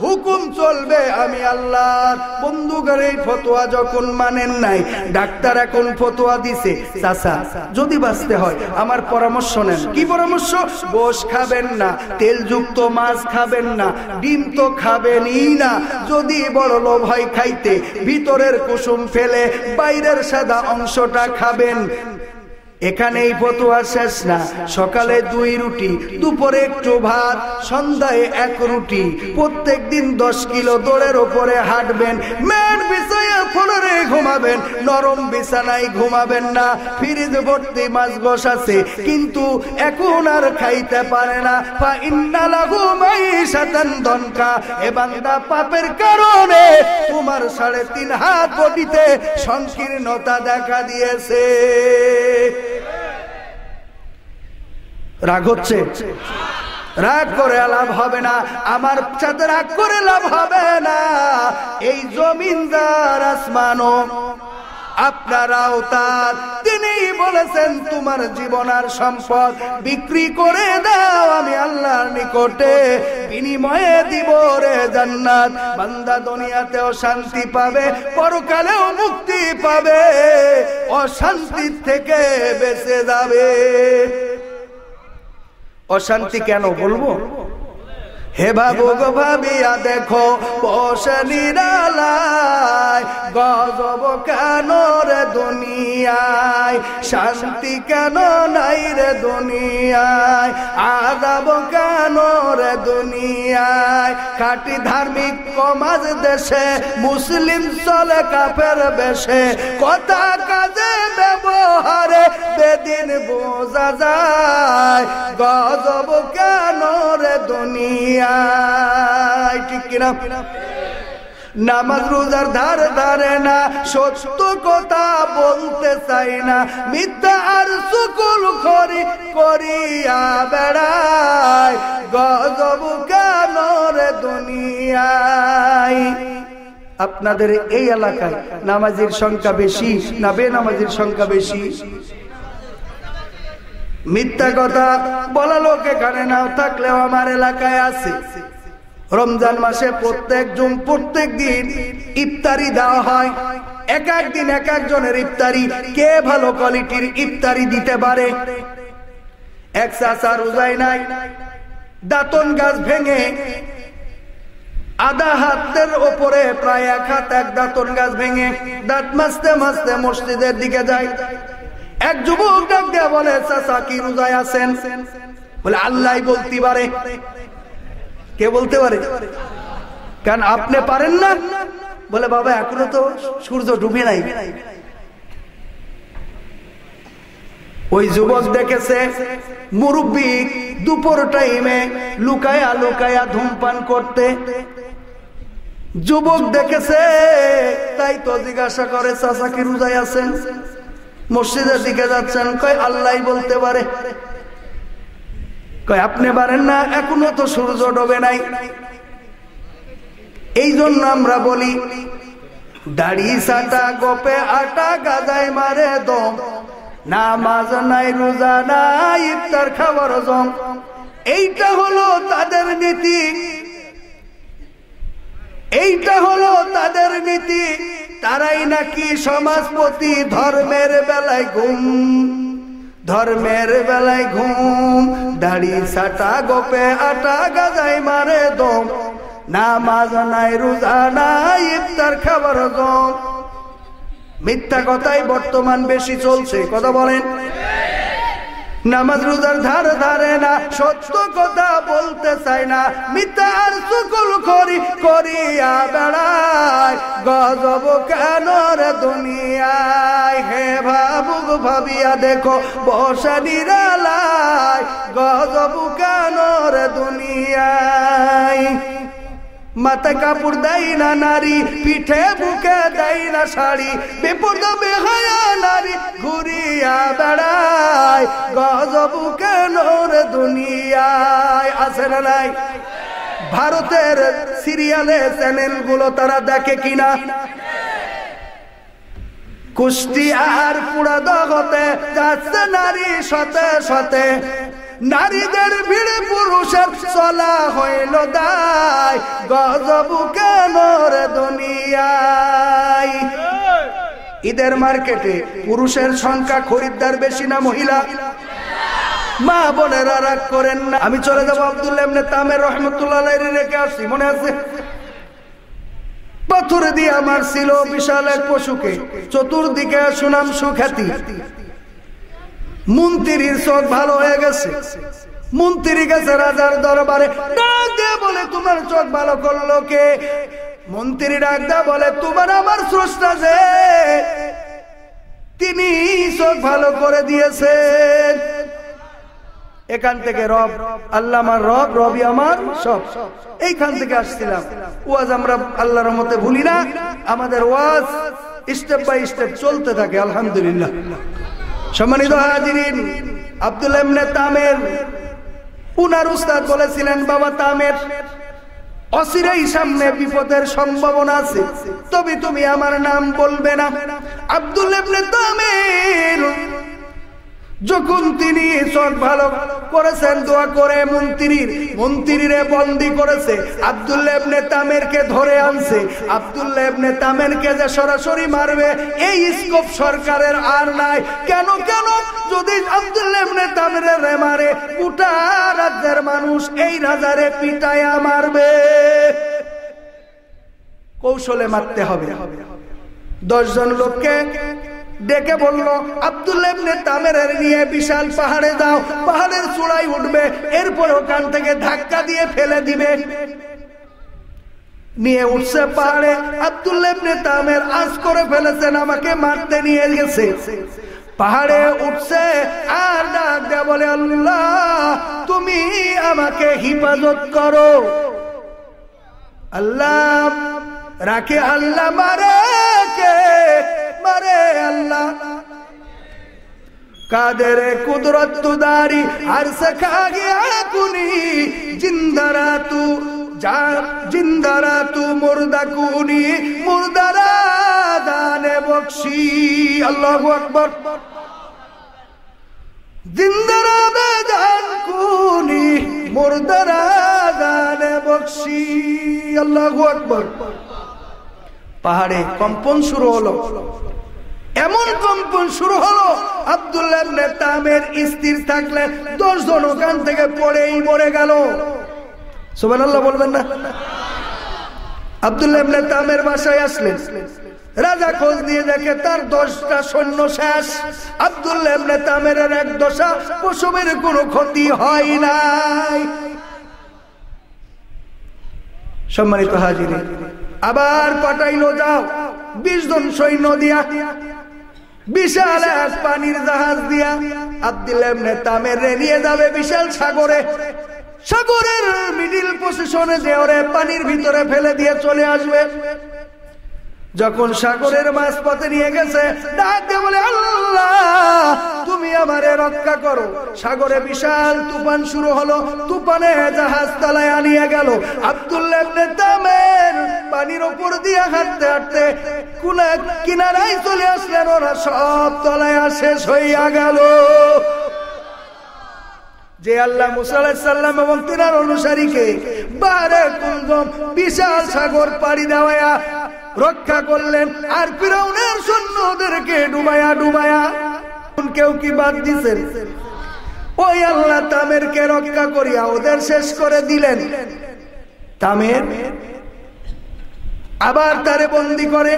হুকুম চলবে আমি আল্লাহর। বন্ধুগণ, এই ফতোয়া যখন মানেন নাই, ডাক্তার এখন ফতোয়া দিছে, চাচা যদি বাঁচতে হয় আমার পরামর্শ নেন। কি পরামর্শ? গোশ খাবেন না, তেলযুক্ত মাছ খাবেন না, ডিম তো খাবেনই না, যদি বড় লোভ হয় খাইতে, ভিতরের কুসুম ফেলে বাইরের সাদা অংশটা খাবেন। এখানেই ফতোয়া শেষ না। সকালে 2 রুটি, দুপুরে একটু ভাত, সন্ধ্যায় 1 রুটি। প্রত্যেক দিন 10 কিলো দৌড়ের ওপরে হাঁটবেন, ম্যাট বিছাইয়া ফ্লোরে ঘুমাবেন, নরম বিছানায় ঘুমাবেন না। ফ্রিজ ভর্তি মাছ গোশ আছে, কিন্তু এখন আর খাইতে পারে না। ফা ইন্না লাহু মাঈশাতান দনকা, এ বান্দা পাপের কারণে তোমার 3.5 হাত বডিতে সংকীর্ণতা দেখা দিয়েছে। রাগ হচ্ছে? রাগ করে লাভ হবে না, আমার সাথে রাগ করে লাভ হবে না। এই জমিনদার আসমানও আপনারাও তার, তিনি বলেছেন তোমার জীবন আর সম্পদ বিক্রি করে দাও, আমি আল্লাহর নিকটে বিনিময়ে দিব রে জান্নাত। বান্দা দুনিয়াতেও শান্তি পাবে, পরকালেও মুক্তি পাবে, অশান্তির থেকে বেঁচে যাবে। অশান্তি কেন বলবো? হে বাবু গো ভাবিয়া দেখো, বসে নিরালায় গজব কেন রে দুনিয়ায়, শান্তি কেন নাই রে দুনিয়ায়, আযাব কেন রে দুনিয়ায়। খাঁটি ধার্মিক সমাজ দেশে মুসলিম চলে কাফের বেশে, কথা কাজে ব্যবহারে বেদিন বোঝা যায়, গজব কেন রে দুনিয়া। ঠিক কিনা? নামাজ রোজার ধার ধারে না, সত্য কথা বলতে চাই না, মিথ্যা আর চুগল খড়ি করিয়া বেড়ায়, গজব কেন রে দুনিয়ায়। আপনাদের এই এলাকায় নামাজের সংখ্যা বেশি না বেনামাজির সংখ্যা বেশি? মিথ্যা কথা বলা লোক এখানে নাও থাকলেও আমার এলাকায় আছে। রমজান মাসে প্রত্যেক দিন ইফতারি দেওয়া হয়। এক এক দিন এক একজনের ইফতারি। কে ভালো কোয়ালিটির ইফতারি দিতে পারে? এক চাচা রোজায় নাই, দাঁতন গাছ ভেঙে আধা হাতের ওপরে প্রায় এক হাত এক দাঁতন গাছ ভেঙে দাঁত মাজতে মাজতে মসজিদের দিকে যায়। এক যুবক ডাক দিয়ে বলে, চাচা কি রোজায় আছেন? বলে আল্লাহ বলতে পারে। কে বলতে পারে? কারণ আপনি পারেন না। বলে বাবা এখনো তো সূর্য ডুবে নাই। ওই যুবক দেখেছে মুরব্বি দুপুর টাইমে লুকায়া লুকায়া ধূমপান করতে। যুবক দেখেছে, তাই তো জিজ্ঞাসা করে, চাচা কি রোজায় আছেন? মসজিদের দিকে যাচ্ছেন, কয় আল্লাহ বলতে পারে। কয় আপনি পারেন না, এখনো তো সূর্য ডোবে নাই। এই জন্য আমরা বলি, দাড়ি সাটা গোপে আটা গাজায় মারে দম, নামাজ নাই রোজা নাই ইফতার খাবার জম। এইটা হলো তাদের নীতি, এইটা হলো তাদের নীতি। তারাই নাকি সমাজপতি, ধর্মের বেলায় ঘুম, ধর্মের বেলায় ঘুম, দাড়ি সাটা গোপে আটা গাজায় মারে দম, নামাজ নাই রোজা নাই ইফতার খাবার জম। মিথ্যা কথাই বর্তমান বেশি চলছে, কথা বলেন। নামাজ রোজার ধার ধারে না, সত্য কথা বলতে চায় না, মিথ্যা আর চুগল খড়ি করিয়া বেড়ায়, গজব কেন রে দুনিয়ায়। হে ভাবুক ভাবিয়া দেখো, বসে নিরালায় গজব কেন রে দুনিয়ায়। মাথায় কাপড় দেয় না নারী, পিঠে বুকে দেয় না শাড়ি, বিপদ বেহায়া নারী ঘুরিয়া বেড়ায়, গজব কেন রে দুনিয়ায়। আছে না নাই? ভারতের সিরিয়ালে চ্যানেল গুলো তারা দেখে কিনা? কুষ্টিয়ার পুরা দগতে যাচ্ছে নারী শতে শতে, নারীদের ভিড়ে পুরুষের চলা হইল দায়, গজব কেন রে দুনিয়ায়। ঈদের মার্কেটে পুরুষের সংখ্যা খরিদ্দার বেশি না মহিলা? মা বোনেরা রাগ করেন না। আমি চলে যাবো আব্দুল্লাহ ইবনে তামের রহমাতুল্লাহ আলাইহি রেখে আসছি, মনে আছে? পাথরে দিয়ে মারছিল বিশাল এক পশুকে, চতুর্দিকে সুনাম সুখ্যাতি। মন্ত্রীর চোখ ভালো হয়ে গেছে, মন্ত্রী গেছে রাজার দরবারে, ডাক দিয়ে বলে তোমার চোখ ভালো করলো কে? মন্ত্রী ডাক দিয়ে বলে তোমার আমার স্রষ্টা যে, তিনি চোখ ভালো করে দিয়েছেন। এখান থেকে রব, আল্লাহ আমার রব, রবি আমার সব, এইখান থেকে আসছিলাম। ওয়াজ আমরা আল্লাহর রহমতে ভুলি না, আমাদের ওয়াজ স্টেপ বাই স্টেপ চলতে থাকে আলহামদুলিল্লাহ। সম্মানিত হাজিরিন, আব্দুল্লাহ ইবনে তামের উনার উস্তাদ বলেছিলেন, বাবা তামের, অচিরেই সামনে বিপদের সম্ভাবনা আছে, তবে তুমি আমার নাম বলবে না। আব্দুল্লাহ ইবনে তামির যখন তিনি চোখ ভালো করেছেন দোয়া করে মন্ত্রীরে বন্দী করেছে, আব্দুল্লাহ ইবনে তামিরকে ধরে আনছে। আব্দুল্লাহ ইবনে তামিরকে যে সরাসরি মারবে এই স্কোপ সরকারের আর নাই। কেন যদি আব্দুল্লাহ ইবনে তামিরের মারে গোটা রাজ্যের মানুষ এই রাজারে পিটায়া মারবে। কৌশলে মারতে হবে। 10 জন লোককে ডেকে বলল, আব্দুল্লাহ ইবনে তামিরের নিয়ে বিশাল পাহাড়ে যাও, পাহাড়ের চূড়ায় উঠবে, এরপর ওখান থেকে ধাক্কা দিয়ে ফেলে দিবে। নিয়ে উঠছে পাহাড়ে। আব্দুল্লাহ ইবনে তামির আজ করে ফেলেছেন, আমাকে মারতে নিয়ে গেছে। পাহাড়ে উঠছে আর ডাক দেয়া বলে, আল্লাহ তুমি আমাকে হিফাজত করো। আল্লাহ রাখে, আল্লাহ মারে কে? মারে আল্লাহ। কাদের কুদরত তুদারি हर सखा गया कुनी जिंदरा तू मुर्दा कुनी मुर्दारा दाने बख्शी। अल्लाहु अकबर। जिंदरा बेजान कुनी मुर्दारा दाने बख्शी। अल्लाहु अकबर। পাহাড়ে কম্পন শুরু হলো। এমন কম্পন শুরু হলো, আব্দুল্লাহ ইবনে তামির স্থির থাকলে 10 জন ওখান থেকে পড়েই মরে গেল। সুবহানাল্লাহ বলবেন না? আব্দুল্লাহ ইবনে তামির বাসায় আসলেন। রাজা খোঁজ নিয়ে দেখে তার 10টা সৈন্য শেষ। আব্দুল্লাহ ইবনে তামিরের এক দশা পশুমের কোনো ক্ষতি হয় নাই। সম্মানিত হাজিরিন, আবার পাঠাইলো, যাও 20 জন সৈন্য দিয়া, বিশাল এক পানির জাহাজ দিয়া আব্দুল্লাহ ইবনে তামির নিয়ে যাবে বিশাল সাগরে। সাগরের মিডিল পজিশনে যে ওরে পানির ভিতরে ফেলে দিয়ে চলে আসবে। যখন সাগরের মাঝপথে নিয়ে গেছে, ডাক দিয়ে বলে, আল্লাহ তুমি আমারে রক্ষা করো। সাগরে বিশাল তুফান শুরু হলো। তুফানে জাহাজ তলায় নিয়ে গেল। আব্দুল্লাহ ইবনে তামির পানির উপর দিয়ে হাঁটতে হাঁটতে কিনারায় চলে আসলেন। ওরা সব তলায় শেষ হইয়া গেল। যে আল্লাহ মুসা আলাইহিস সালাম এবং তিনার অনুসারীকে বারে কুলজম বিশাল সাগর পাড়ি দেওয়া রক্ষা করলেন, আর ফিরাউনের সৈন্যদেরকে ডুবায়া কেউ কি বাদ দিছেন? ওই আল্লাহ তামিরকে রক্ষা করিয়া ওদের শেষ করে দিলেন। তামির আবার তারে বন্দী করে।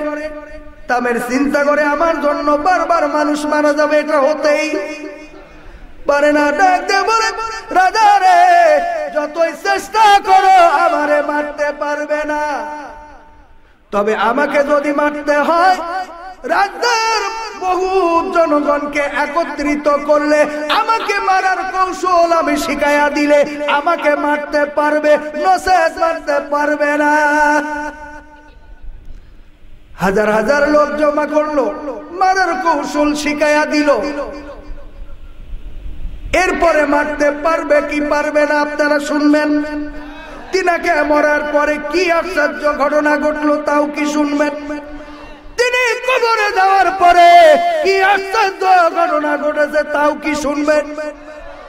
তামির চিন্তা করে, আমার জন্য বারবার মানুষ মারা যাবে, এটা হতেই পারে না। ডাক দিয়ে বলে, রাজা রে, যতই চেষ্টা করো আমারে মারতে পারবে না। তবে আমাকে যদি মারতে হয়, রাজ্যের বহু জনগণকে একত্রিত করলে, আমাকে মারার কৌশল আমি শিখাইয়া দিলে আমাকে মারতে পারবে, নচেৎ মারতে পারবে না। হাজার হাজার লোক জমা করলো, মারার কৌশল শিখাইয়া দিল। এরপরে মারতে পারবে কি পারবে না আপনারা শুনবেন। তিনাকে মরার পরে কি আশ্চর্য ঘটনা ঘটলো তাও কি শুনবেন। তিনি কবরে যাওয়ার পরে কি আশ্চর্য ঘটনা ঘটেছে তাও কি শুনবেন।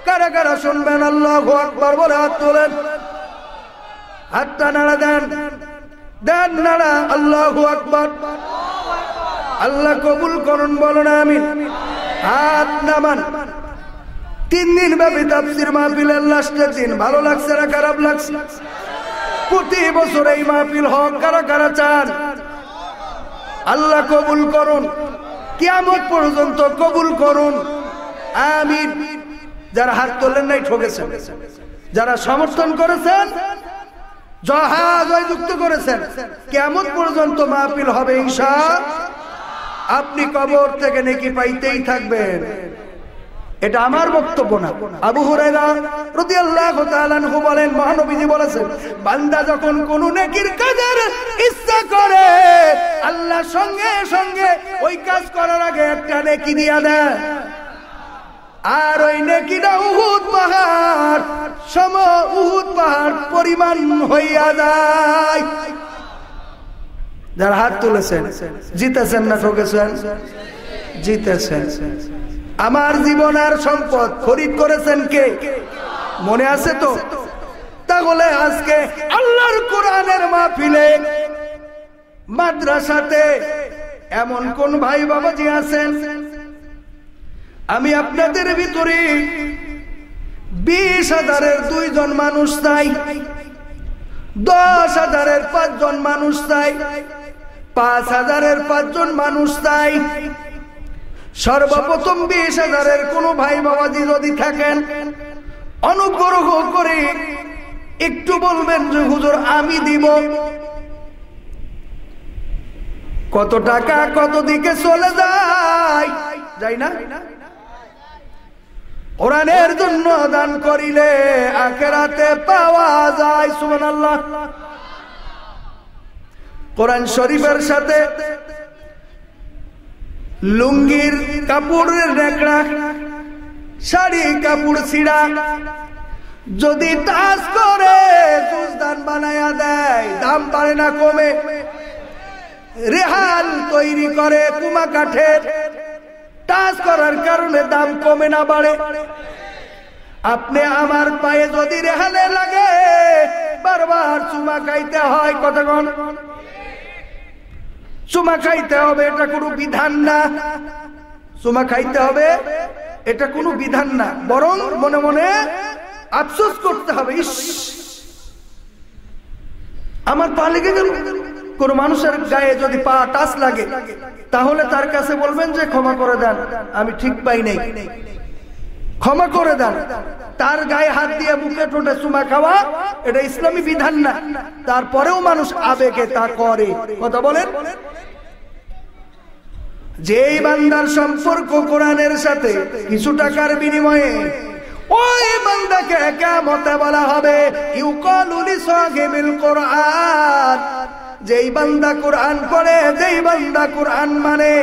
কারা কারা শুনবেন? আল্লাহু আকবার বলে হাত তোলেন। হাতটা নাড়া দেন, দেন নাড়া। আল্লাহু আকবার। আল্লাহ কবুল করুন, বলুন আমিন। হাত নামান। 3 দিন ব্যাপী তাফসীর মাহফিলের লাস্টের দিন। ভালো লাগছে না খারাপ লাগছে? প্রতি বছর এই মাহফিল হোক। কারা কারা চান? আল্লাহ কবুল করুন, কিয়ামত পর্যন্ত কবুল করুন, আমিন। যারা হাত তোলেন নাই ঠকেছেন, যারা সমর্থন করেছেন, জয়যুক্ত করেছেন, কিয়ামত পর্যন্ত মাহফিল হবে ইনশাআল্লাহ। আপনি কবর থেকে নেকি পাইতেই থাকবেন। এটা আমার বক্তব্য না। আবু হুরায়রা রাদিয়াল্লাহু তাআলা আনহু বলেন, মহানবীজি বলেছেন, বান্দা যখন কোন নেকির কাজের ইচ্ছা করে, আল্লাহ সঙ্গে সঙ্গে ওই কাজ করার আগে একটা নেকি দিয়া দেয়। আর ওই নেকিটা উহুদ পাহাড় সম উহুদ পাহাড় পরিমাণ হইয়া যায়। যারা হাত তুলেছেন জিতেছেন না ঠকেছেন? জিতেছেন। আমার জীবনের সম্পদ খরিদ করেছেন কে? মনে আছে তো? তাহলে আজকে আল্লাহর কোরআনের মাহফিলে মাদ্রাসাতে এমন কোন ভাই বাবাজি আছেন, আমি আপনাদের ভিতরে 20,000-এর 2 জন মানুষ চাই, 10,000-এর 5 জন মানুষ চাই, 5,000-এর 5 জন মানুষ চাই। সর্বপ্রথম 20,000-এর কোন ভাই বাবাজি যদি থাকেন, অনুগ্রহ করে একটু বলবেন যে হুজুর আমি দিব। কত টাকা কত দিকে চলে যায়, যাই না? কোরআনের জন্য দান করিলে আখিরাতে পাওয়া যায়। সুবহানাল্লাহ। কোরআন শরীফের সাথে লুঙ্গির কাপড়ের রেকড়া, শাড়ি কাপড় ছিঁড়া যদি টাচ করে দুজদান বানায়া দেয়, দাম বাড়ে না কমে? রেহাল তৈরি করে কুমা কাঠের, টাচ করার কারণে দাম কমে না বাড়ে? আপনি আমার পায়ে যদি রেহালে লাগে বারবার চুমা খাইতে হয়, কতক্ষণ চুমা খাইতে হবে? এটা কোনো বিধান না। চুমা খাইতে হবে এটা কোনো বিধান না, বরং মনে মনে আফসোস করতে হবে, ইস আমার পা লেগে গেল। কোন মানুষের গায়ে যদি পা টাচ লাগে তাহলে তার কাছে বলবেন যে ক্ষমা করে দেন, আমি ঠিক পাই নাই, ক্ষমা করে দেন। তার গায়ে হাত দিয়ে বুকে ঠোঁটে চুমা খাওয়া এটা ইসলামী বিধান না। তারপরেও মানুষ আবেগে তা করে। কথা বলেন। যেই বান্দার সম্পর্ক কোরআনের সাথে কিছু টাকার বিনিময়ে, ওই বান্দাকে কিয়ামতে বলা হবে ইউকালু লিসাহিবিল কোরআন। যেই বান্দা কোরআন পড়ে, যেই বান্দা কোরআন মানে,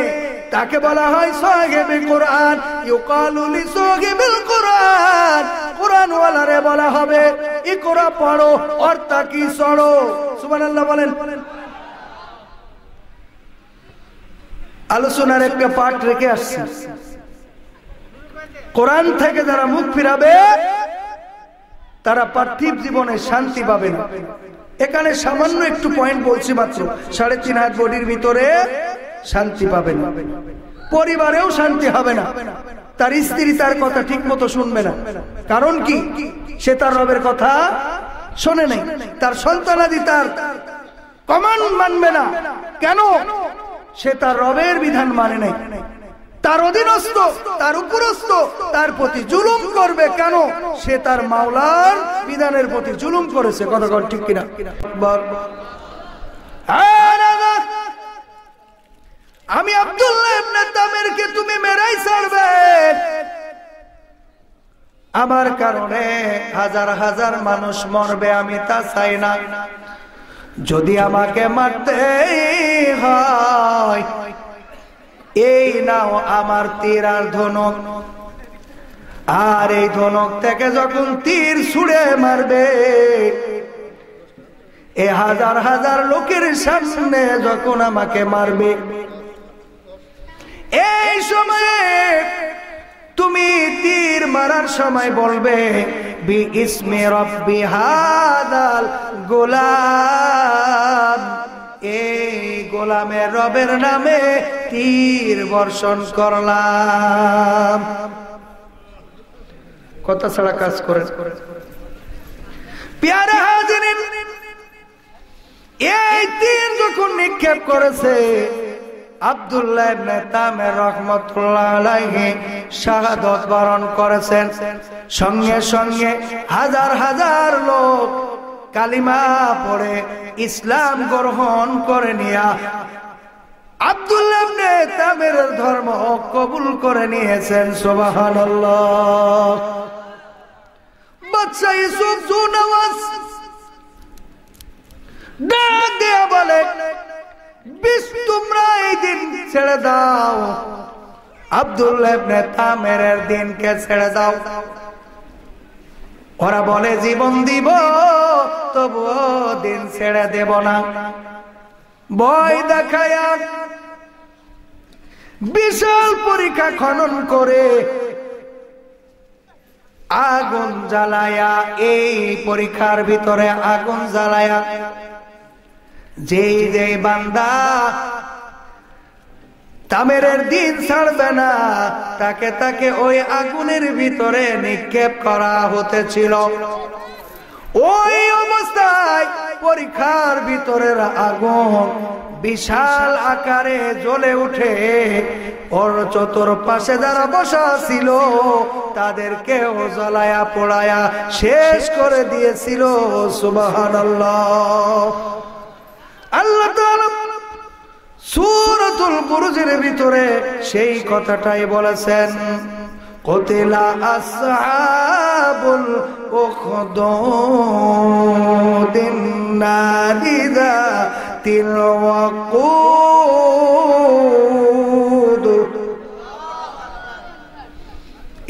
তাকে বলা হয় সাহিবে কোরআন। ইউকালু লিসাহিবিল কোরআন। কোরআন ওয়ালারে বলা হবে ইকরা পড়ো আর তাকি চড়ো। সুবহানাল্লাহ বলেন। আলোচনার একটা পাঠ রেখে আসছি, কোরআন থেকে যারা মুখ ফিরাবে তারা পার্থিব জীবনে শান্তি পাবে না। এখানে সামান্য একটু পয়েন্ট বলছি মাত্র। 3.5 হাত বডির ভিতরে শান্তি পাবে না, পরিবারেও শান্তি হবে না, তার স্ত্রী তার কথা ঠিক মতো শুনবে না। কারণ কি? সে তার রবের কথা শোনে নাই। তার সন্তানাদি তার কমান্ড মানবে না। কেন? সে তার রবের বিধান মানে নাই। তার অধীনস্থ, তার উপরস্থ তার প্রতি জুলুম করবে। কেন? সে তার মাওলার বিধানের প্রতি জুলুম করেছে। কথা বল ঠিক কিনা? আমি আব্দুল্লাহ ইবনে তামিরকে তুমি মেরাই ছাড়বে, আমার কারণে হাজার হাজার মানুষ মরবে, আমি তা চাই না। যদি আমাকে মারতে হয়, এই নাও আমার তীর আর ধনুক, আর এই ধনুক থেকে যখন তীর ছুড়ে মারবে, এ হাজার হাজার লোকের সামনে যখন আমাকে মারবে, এই সময়ে তুমি তীর মারার সময় বলবে বি ইসমে রব্বি হাদাল গোলাম, এই গোলামের রবের নামে তীর বর্ষণ করলাম। কথা ছাড়া কাজ করে। প্যারা হাজিরিন, এই তীর যখন নিক্ষেপ করেছে, আব্দুল্লাহ ইবনে তামির রাহমাতুল্লাহ আলাইহি শাহাদাত বরণ করেছেন। সঙ্গে সঙ্গে হাজার হাজার লোক কালিমা পড়ে ইসলাম গ্রহণ করে নিয়া আব্দুল্লাহ ইবনে তামিরের ধর্ম কবুল করে নিয়েছেন। সুবহানাল্লাহ। বাদশা ইউসুফ জুনওয়াজ ডাক দিয়ে বলে, তোমরা এই দিন ছেড়ে দাও, আব্দুল্লাহ ইবনে তামেরের দিনকে ছেড়ে দাও। ওরা বলে জীবন দিব তবুও দিন ছেড়ে দেব না। ভয় দেখায়া বিশাল পরীক্ষা খনন করে আগুন জ্বালায়া, এই পরীক্ষার ভিতরে আগুন জ্বালায়া যেই যেই বান্দা তামেরের দিন ছাড়বে না তাকে তাকে ওই আগুনের ভিতরে নিক্ষেপ করা হতেছিল। ওই অবস্থায় পরীক্ষার ভিতরের আগুন বিশাল আকারে জ্বলে উঠে ওর চতুর্পাশে যারা বসা ছিল তাদেরকে ও জ্বালায়া পোড়ায়া শেষ করে দিয়েছিল। সুবহানাল্লাহ। আল্লাহ তাআলা সূরাতুল বুরুজের ভিতরে সেই কথাটাই বলেছেন, কুতিলা আসহাবুল উখদুদিন নারি যাতিল ওয়াকুদ।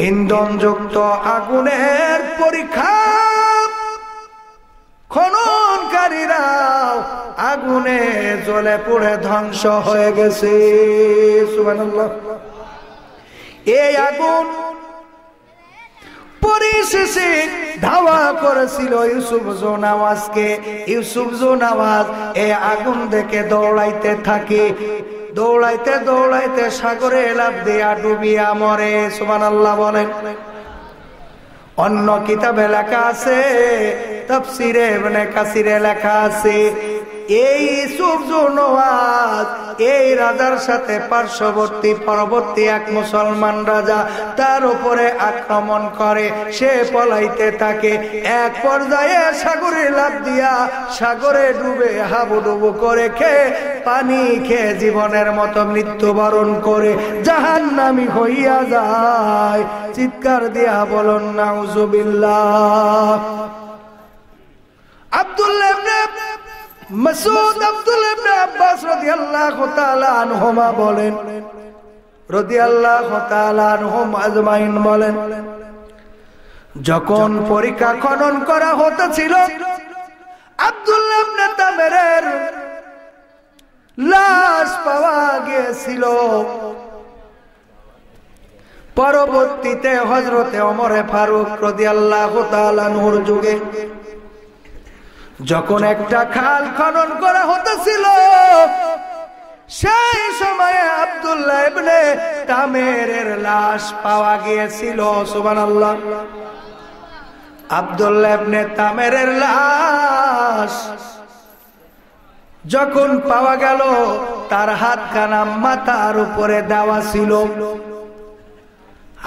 ইন্ধনযুক্ত আগুনের পরীক্ষা খননকারীরাও আগুনে জ্বলে পুড়ে ধ্বংস হয়ে গেছে। সুবহানাল্লাহ। এই আগুন পরিশেষে ধাওয়া করেছিল ইউসুফ জোনাওয়াজকে। ইউসুফ জোনাওয়াজ এই আগুন দেখে দৌড়াইতে থাকে। দৌড়াইতে দৌড়াইতে সাগরে লাফ দিয়া ডুবিয়া মরে। সুবহানাল্লাহ বলেন। অন্য কিতাবে লেখা আছে, তাফসীরে ইবনে কাসিরে লেখা আছে, এই ইউসুফ জোনাওয়াজ এই রাজার সাথে পার্শ্ববর্তী পরবর্তী এক মুসলমান রাজা তার উপরে আক্রমণ করে। সে পলাইতে থাকে। এক পর্যায়ে সাগরে লাফ দিয়া সাগরে ডুবে হাবুডুবু করে পানি খেয়ে জীবনের মতো মৃত্যুবরণ করে জাহান্নামী হইয়া যায়। চিৎকার দিয়া বলুন নাউজুবিল্লাহ। আব্দুল্লাহ ইবনে মাসউদ, আব্দুল্লাহ ইবনে আব্বাস রাদিয়াল্লাহু তাআলা আনহুমা বলেন, রাদিয়াল্লাহু তাআলা আনহুম আজমাইন বলেন, যখন পরীক্ষা খনন করা হতেছিল আব্দুল্লাহ ইবনে তামেরের লাশ পাওয়া গিয়েছিল। পরবর্তীতে হযরতে ওমর ফারুক রাদিয়াল্লাহু তাআলা আনহুর যুগে যখন একটা খাল খনন করা হতেছিল সেই সময়ে আব্দুল্লাহ ইবনে তামেরের লাশ পাওয়া গিয়েছিল। সুবহানাল্লাহ। আব্দুল্লাহ ইবনে তামেরের লাশ যখন পাওয়া গেল তার হাতখানা মাথার উপরে দেওয়া ছিল।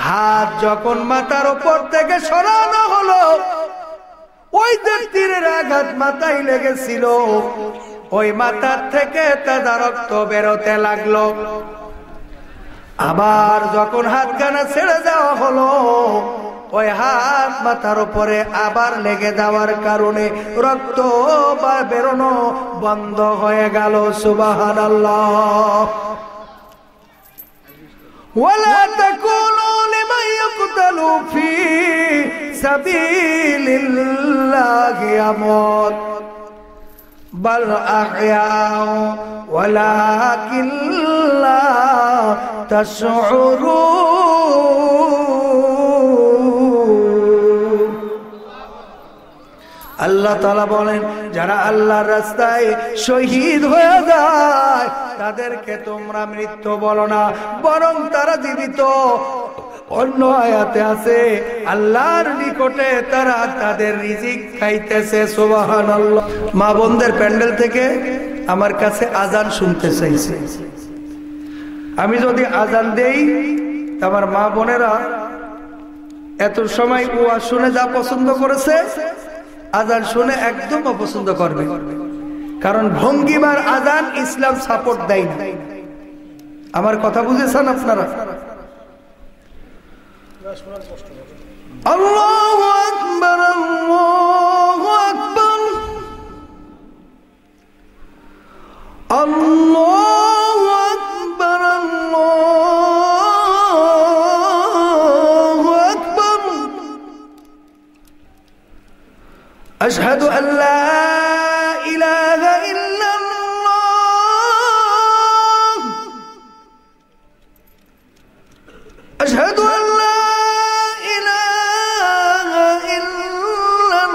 হাত যখন মাথার উপর থেকে সরানো হলো ওই তীরের আঘাত মাথায় লেগেছিল। ওই মাথার থেকে তাজা রক্ত বেরোতে লাগলো। আবার যখন হাতখানা ছেড়ে দেওয়া হলো ওই হাত মাথার উপরে আবার লেগে যাওয়ার কারণে রক্ত বেরোনো বন্ধ হয়ে গেল। সুবহানাল্লাহ। ওয়ালা তাকুনু লিমান ইয়াকতালু ফি সাবিলিল্লাহি আমওয়াত বাল আহয়াউ ওয়ালাকিন লা তাশউরুন। আল্লাহ তাআলা বলেন, যারা আল্লাহর রাস্তায় শহীদ হয়ে যায় তাদেরকে তোমরা মৃত্যু বলো না, বরং তারা জীবিত। অন্য আয়াতে আছে আল্লাহর নিকটে তারা তাদের রিজিক খাইতেছে। সুবহানাল্লাহ। মা বোনদের প্যান্ডেল থেকে আমার কাছে আজান শুনতে চাইছে। আমি যদি আজান দেই আমার মা বোনেরা এত সময় ওয়াজ শুনে যা পছন্দ করেছে আজান শুনে একদম অপছন্দ করবে, কারণ ভঙ্গিমার আজান ইসলাম সাপোর্ট দেয় না। আমার কথা বুঝেছেন আপনারা? আল্লাহু আকবার, আল্লাহু আকবার, আল্লাহু আকবার, আল্লাহু আশহাদু আল্লা ইলাহা ইল্লাল্লাহ আশহাদু আল্লা ইলাহা ইল্লাল্লাহ।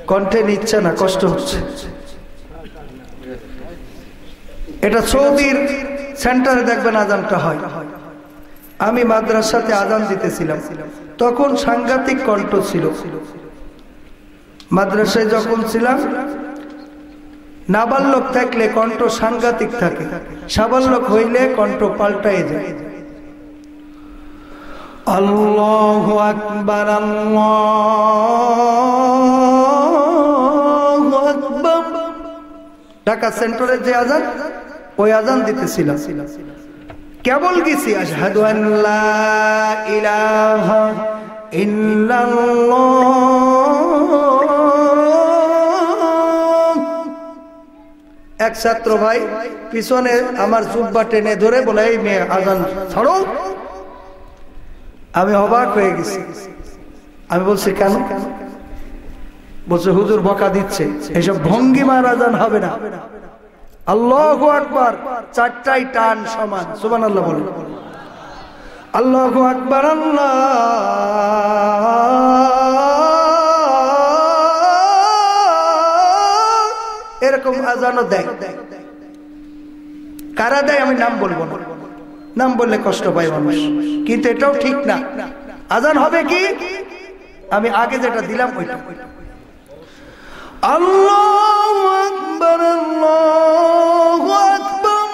কণ্ঠে নিচ্ছে না, কষ্ট হচ্ছে। এটা সৌদির সেন্টারে দেখবেন আজানটা হয়। আমি মাদ্রাসাতে আজান দিতেছিলাম, তখন সাংঘাতিক কণ্ঠ ছিল। মাদ্রাসায় যখন ছিলাম, নাবালক থাকলে কণ্ঠ সাংঘাতিক থাকে, সাবালক হইলে কণ্ঠ পাল্টায় যায়। আল্লাহু আকবার, আল্লাহু আকবার। ঢাকা সেন্টারের যে আজান, ওই আজান দিতেছিলাম। কেবল গেছি আশহাদু আল্লা ইলাহা ইল্লাল্লাহ। এক ছাত্র ভাই পিছনে আমার জুব্বা টেনে ধরে বলে, এই মেয়ে আজান ছাড়ো। আমি অবাক হয়ে গেছি। আমি বলছি কেন? বলছে হুজুর বকা দিচ্ছে, এইসব ভঙ্গিমার আজান হবে না। আল্লাহু আকবার, চারটাই টান সমান। সুবহানাল্লাহ বলেন। আল্লাহু আকবার, আল্লাহ এরকম আজানও দেয়। কারা দেয় আমি নাম বলবো না, নাম বললে কষ্ট পায় মানুষ, কিন্তু এটাও ঠিক না। আজান হবে কি আমি আগে যেটা দিলাম ওইটা। আল্লাহু আকবার, আল্লাহু আকবার,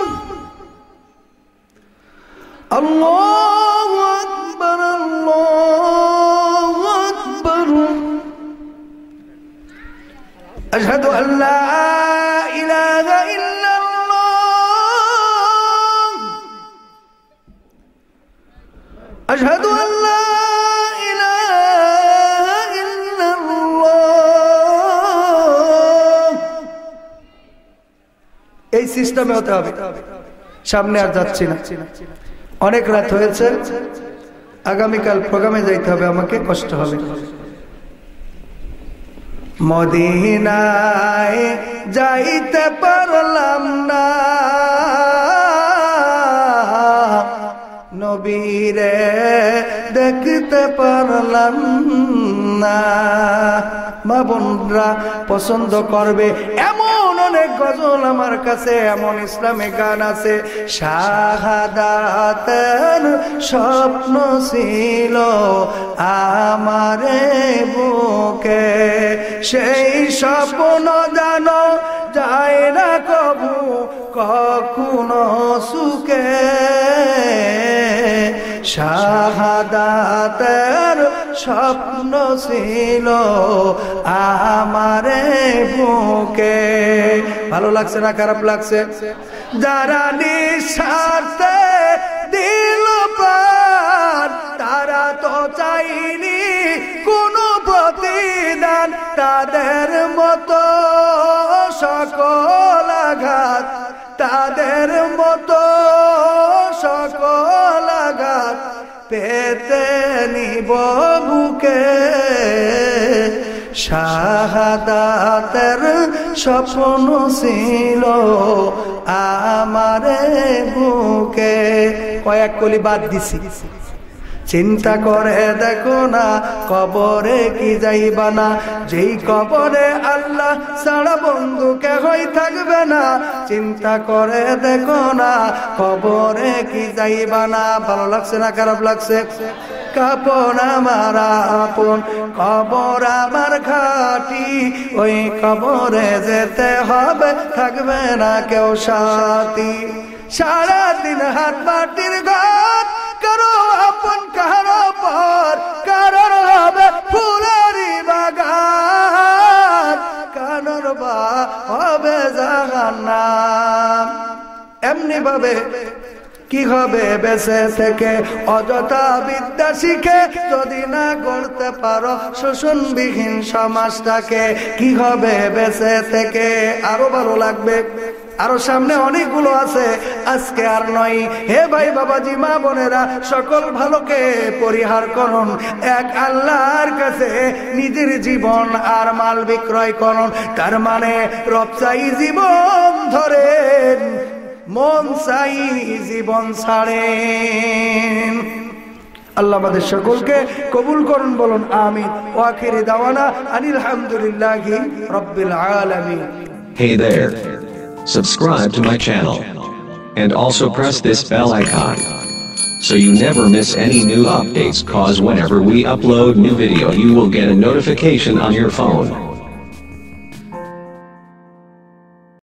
আল্লাহু আকবার, আল্লাহু আকবার। আশহাদু আল্লা ইলাহা ইল্লাল্লাহ আশহাদু আল্লা ইলাহা ইল্লাল্লাহ। এই সিস্টেমে হতে হবে। সামনে আর যাচ্ছি না, অনেক রাত হয়েছে, আগামীকাল প্রোগ্রামে যাইতে হবে, আমাকে কষ্ট হবে। মদিনায় যাইতে পারলাম না, নবীরে দেখতে পারলাম না। মা বোনরা পছন্দ করবে এমন অনেক গজল আমার কাছে, এমন ইসলামিক গান আছে। শাহাদাতের স্বপ্ন ছিল আমারে বুকে, সেই স্বপ্ন জানো যায় না কবু কখনো সুখে। শাহাদাতের স্বপ্ন ছিল আমারে বুকে। ভালো লাগছে না খারাপ লাগছে? যারা নিঃস্বার্থে দিল প্রাণ, তারা তো চাইনি কোনো প্রতিদান। তাদের মতো সকল আঘাত, তাদের মতো সকল আঘাত পেতে নিব বুকে। শাহাদাতের স্বপ্ন ছিল আমারে বুকে। কয়েক কলি বাদ দিছি। চিন্তা করে দেখো না কবরে কি যাইবা না, যেই কবরে আল্লাহ ছাড়া বন্ধু কেহই থাকবে না। চিন্তা করে দেখো না কবরে কি যাইবা না। ভালো লাগছে না খারাপ লাগছে? কাপন আমার আপন, কবর আমার ঘাটি, ওই কবরে যেতে হবে, থাকবে না কেউ সাথী। সারাদিন হাত মাটির ঘর, কারো আপন কারো পর, কারোর হবে ফুলেরই বাগান, কারোর বা হবে জাহান্নাম। এমনি ভাবে কি হবে বেঁচে থেকে অযথা বিদ্যা শিখে যদি না করতে পারো শোষণবিহীন সমাজটাকে কি হবে বেঁচে থেকে আরো ভালো লাগবে আরো সামনে অনেকগুলো আছে আজকে আর নয় হে ভাই বাবাজি মা বোনেরা সকল ভালোকে পরিহার করুন এক আল্লাহর কাছে নিজের জীবন আর মাল বিক্রয় করুন তার মানে রব চাই জীবন ধরেন মন চাই জীবন ছাড়েন আল্লাহ আমাদের সকলকে কবুল করুন বলুন আমিন ওয়া আখিরি দাওয়ানা আনিল হামদুলিল্লাহি রাব্বিল আলামিন Hey there. Subscribe to my channel. And also press this bell icon. So you never miss any new updates cause whenever we upload new video you will get a notification on your phone.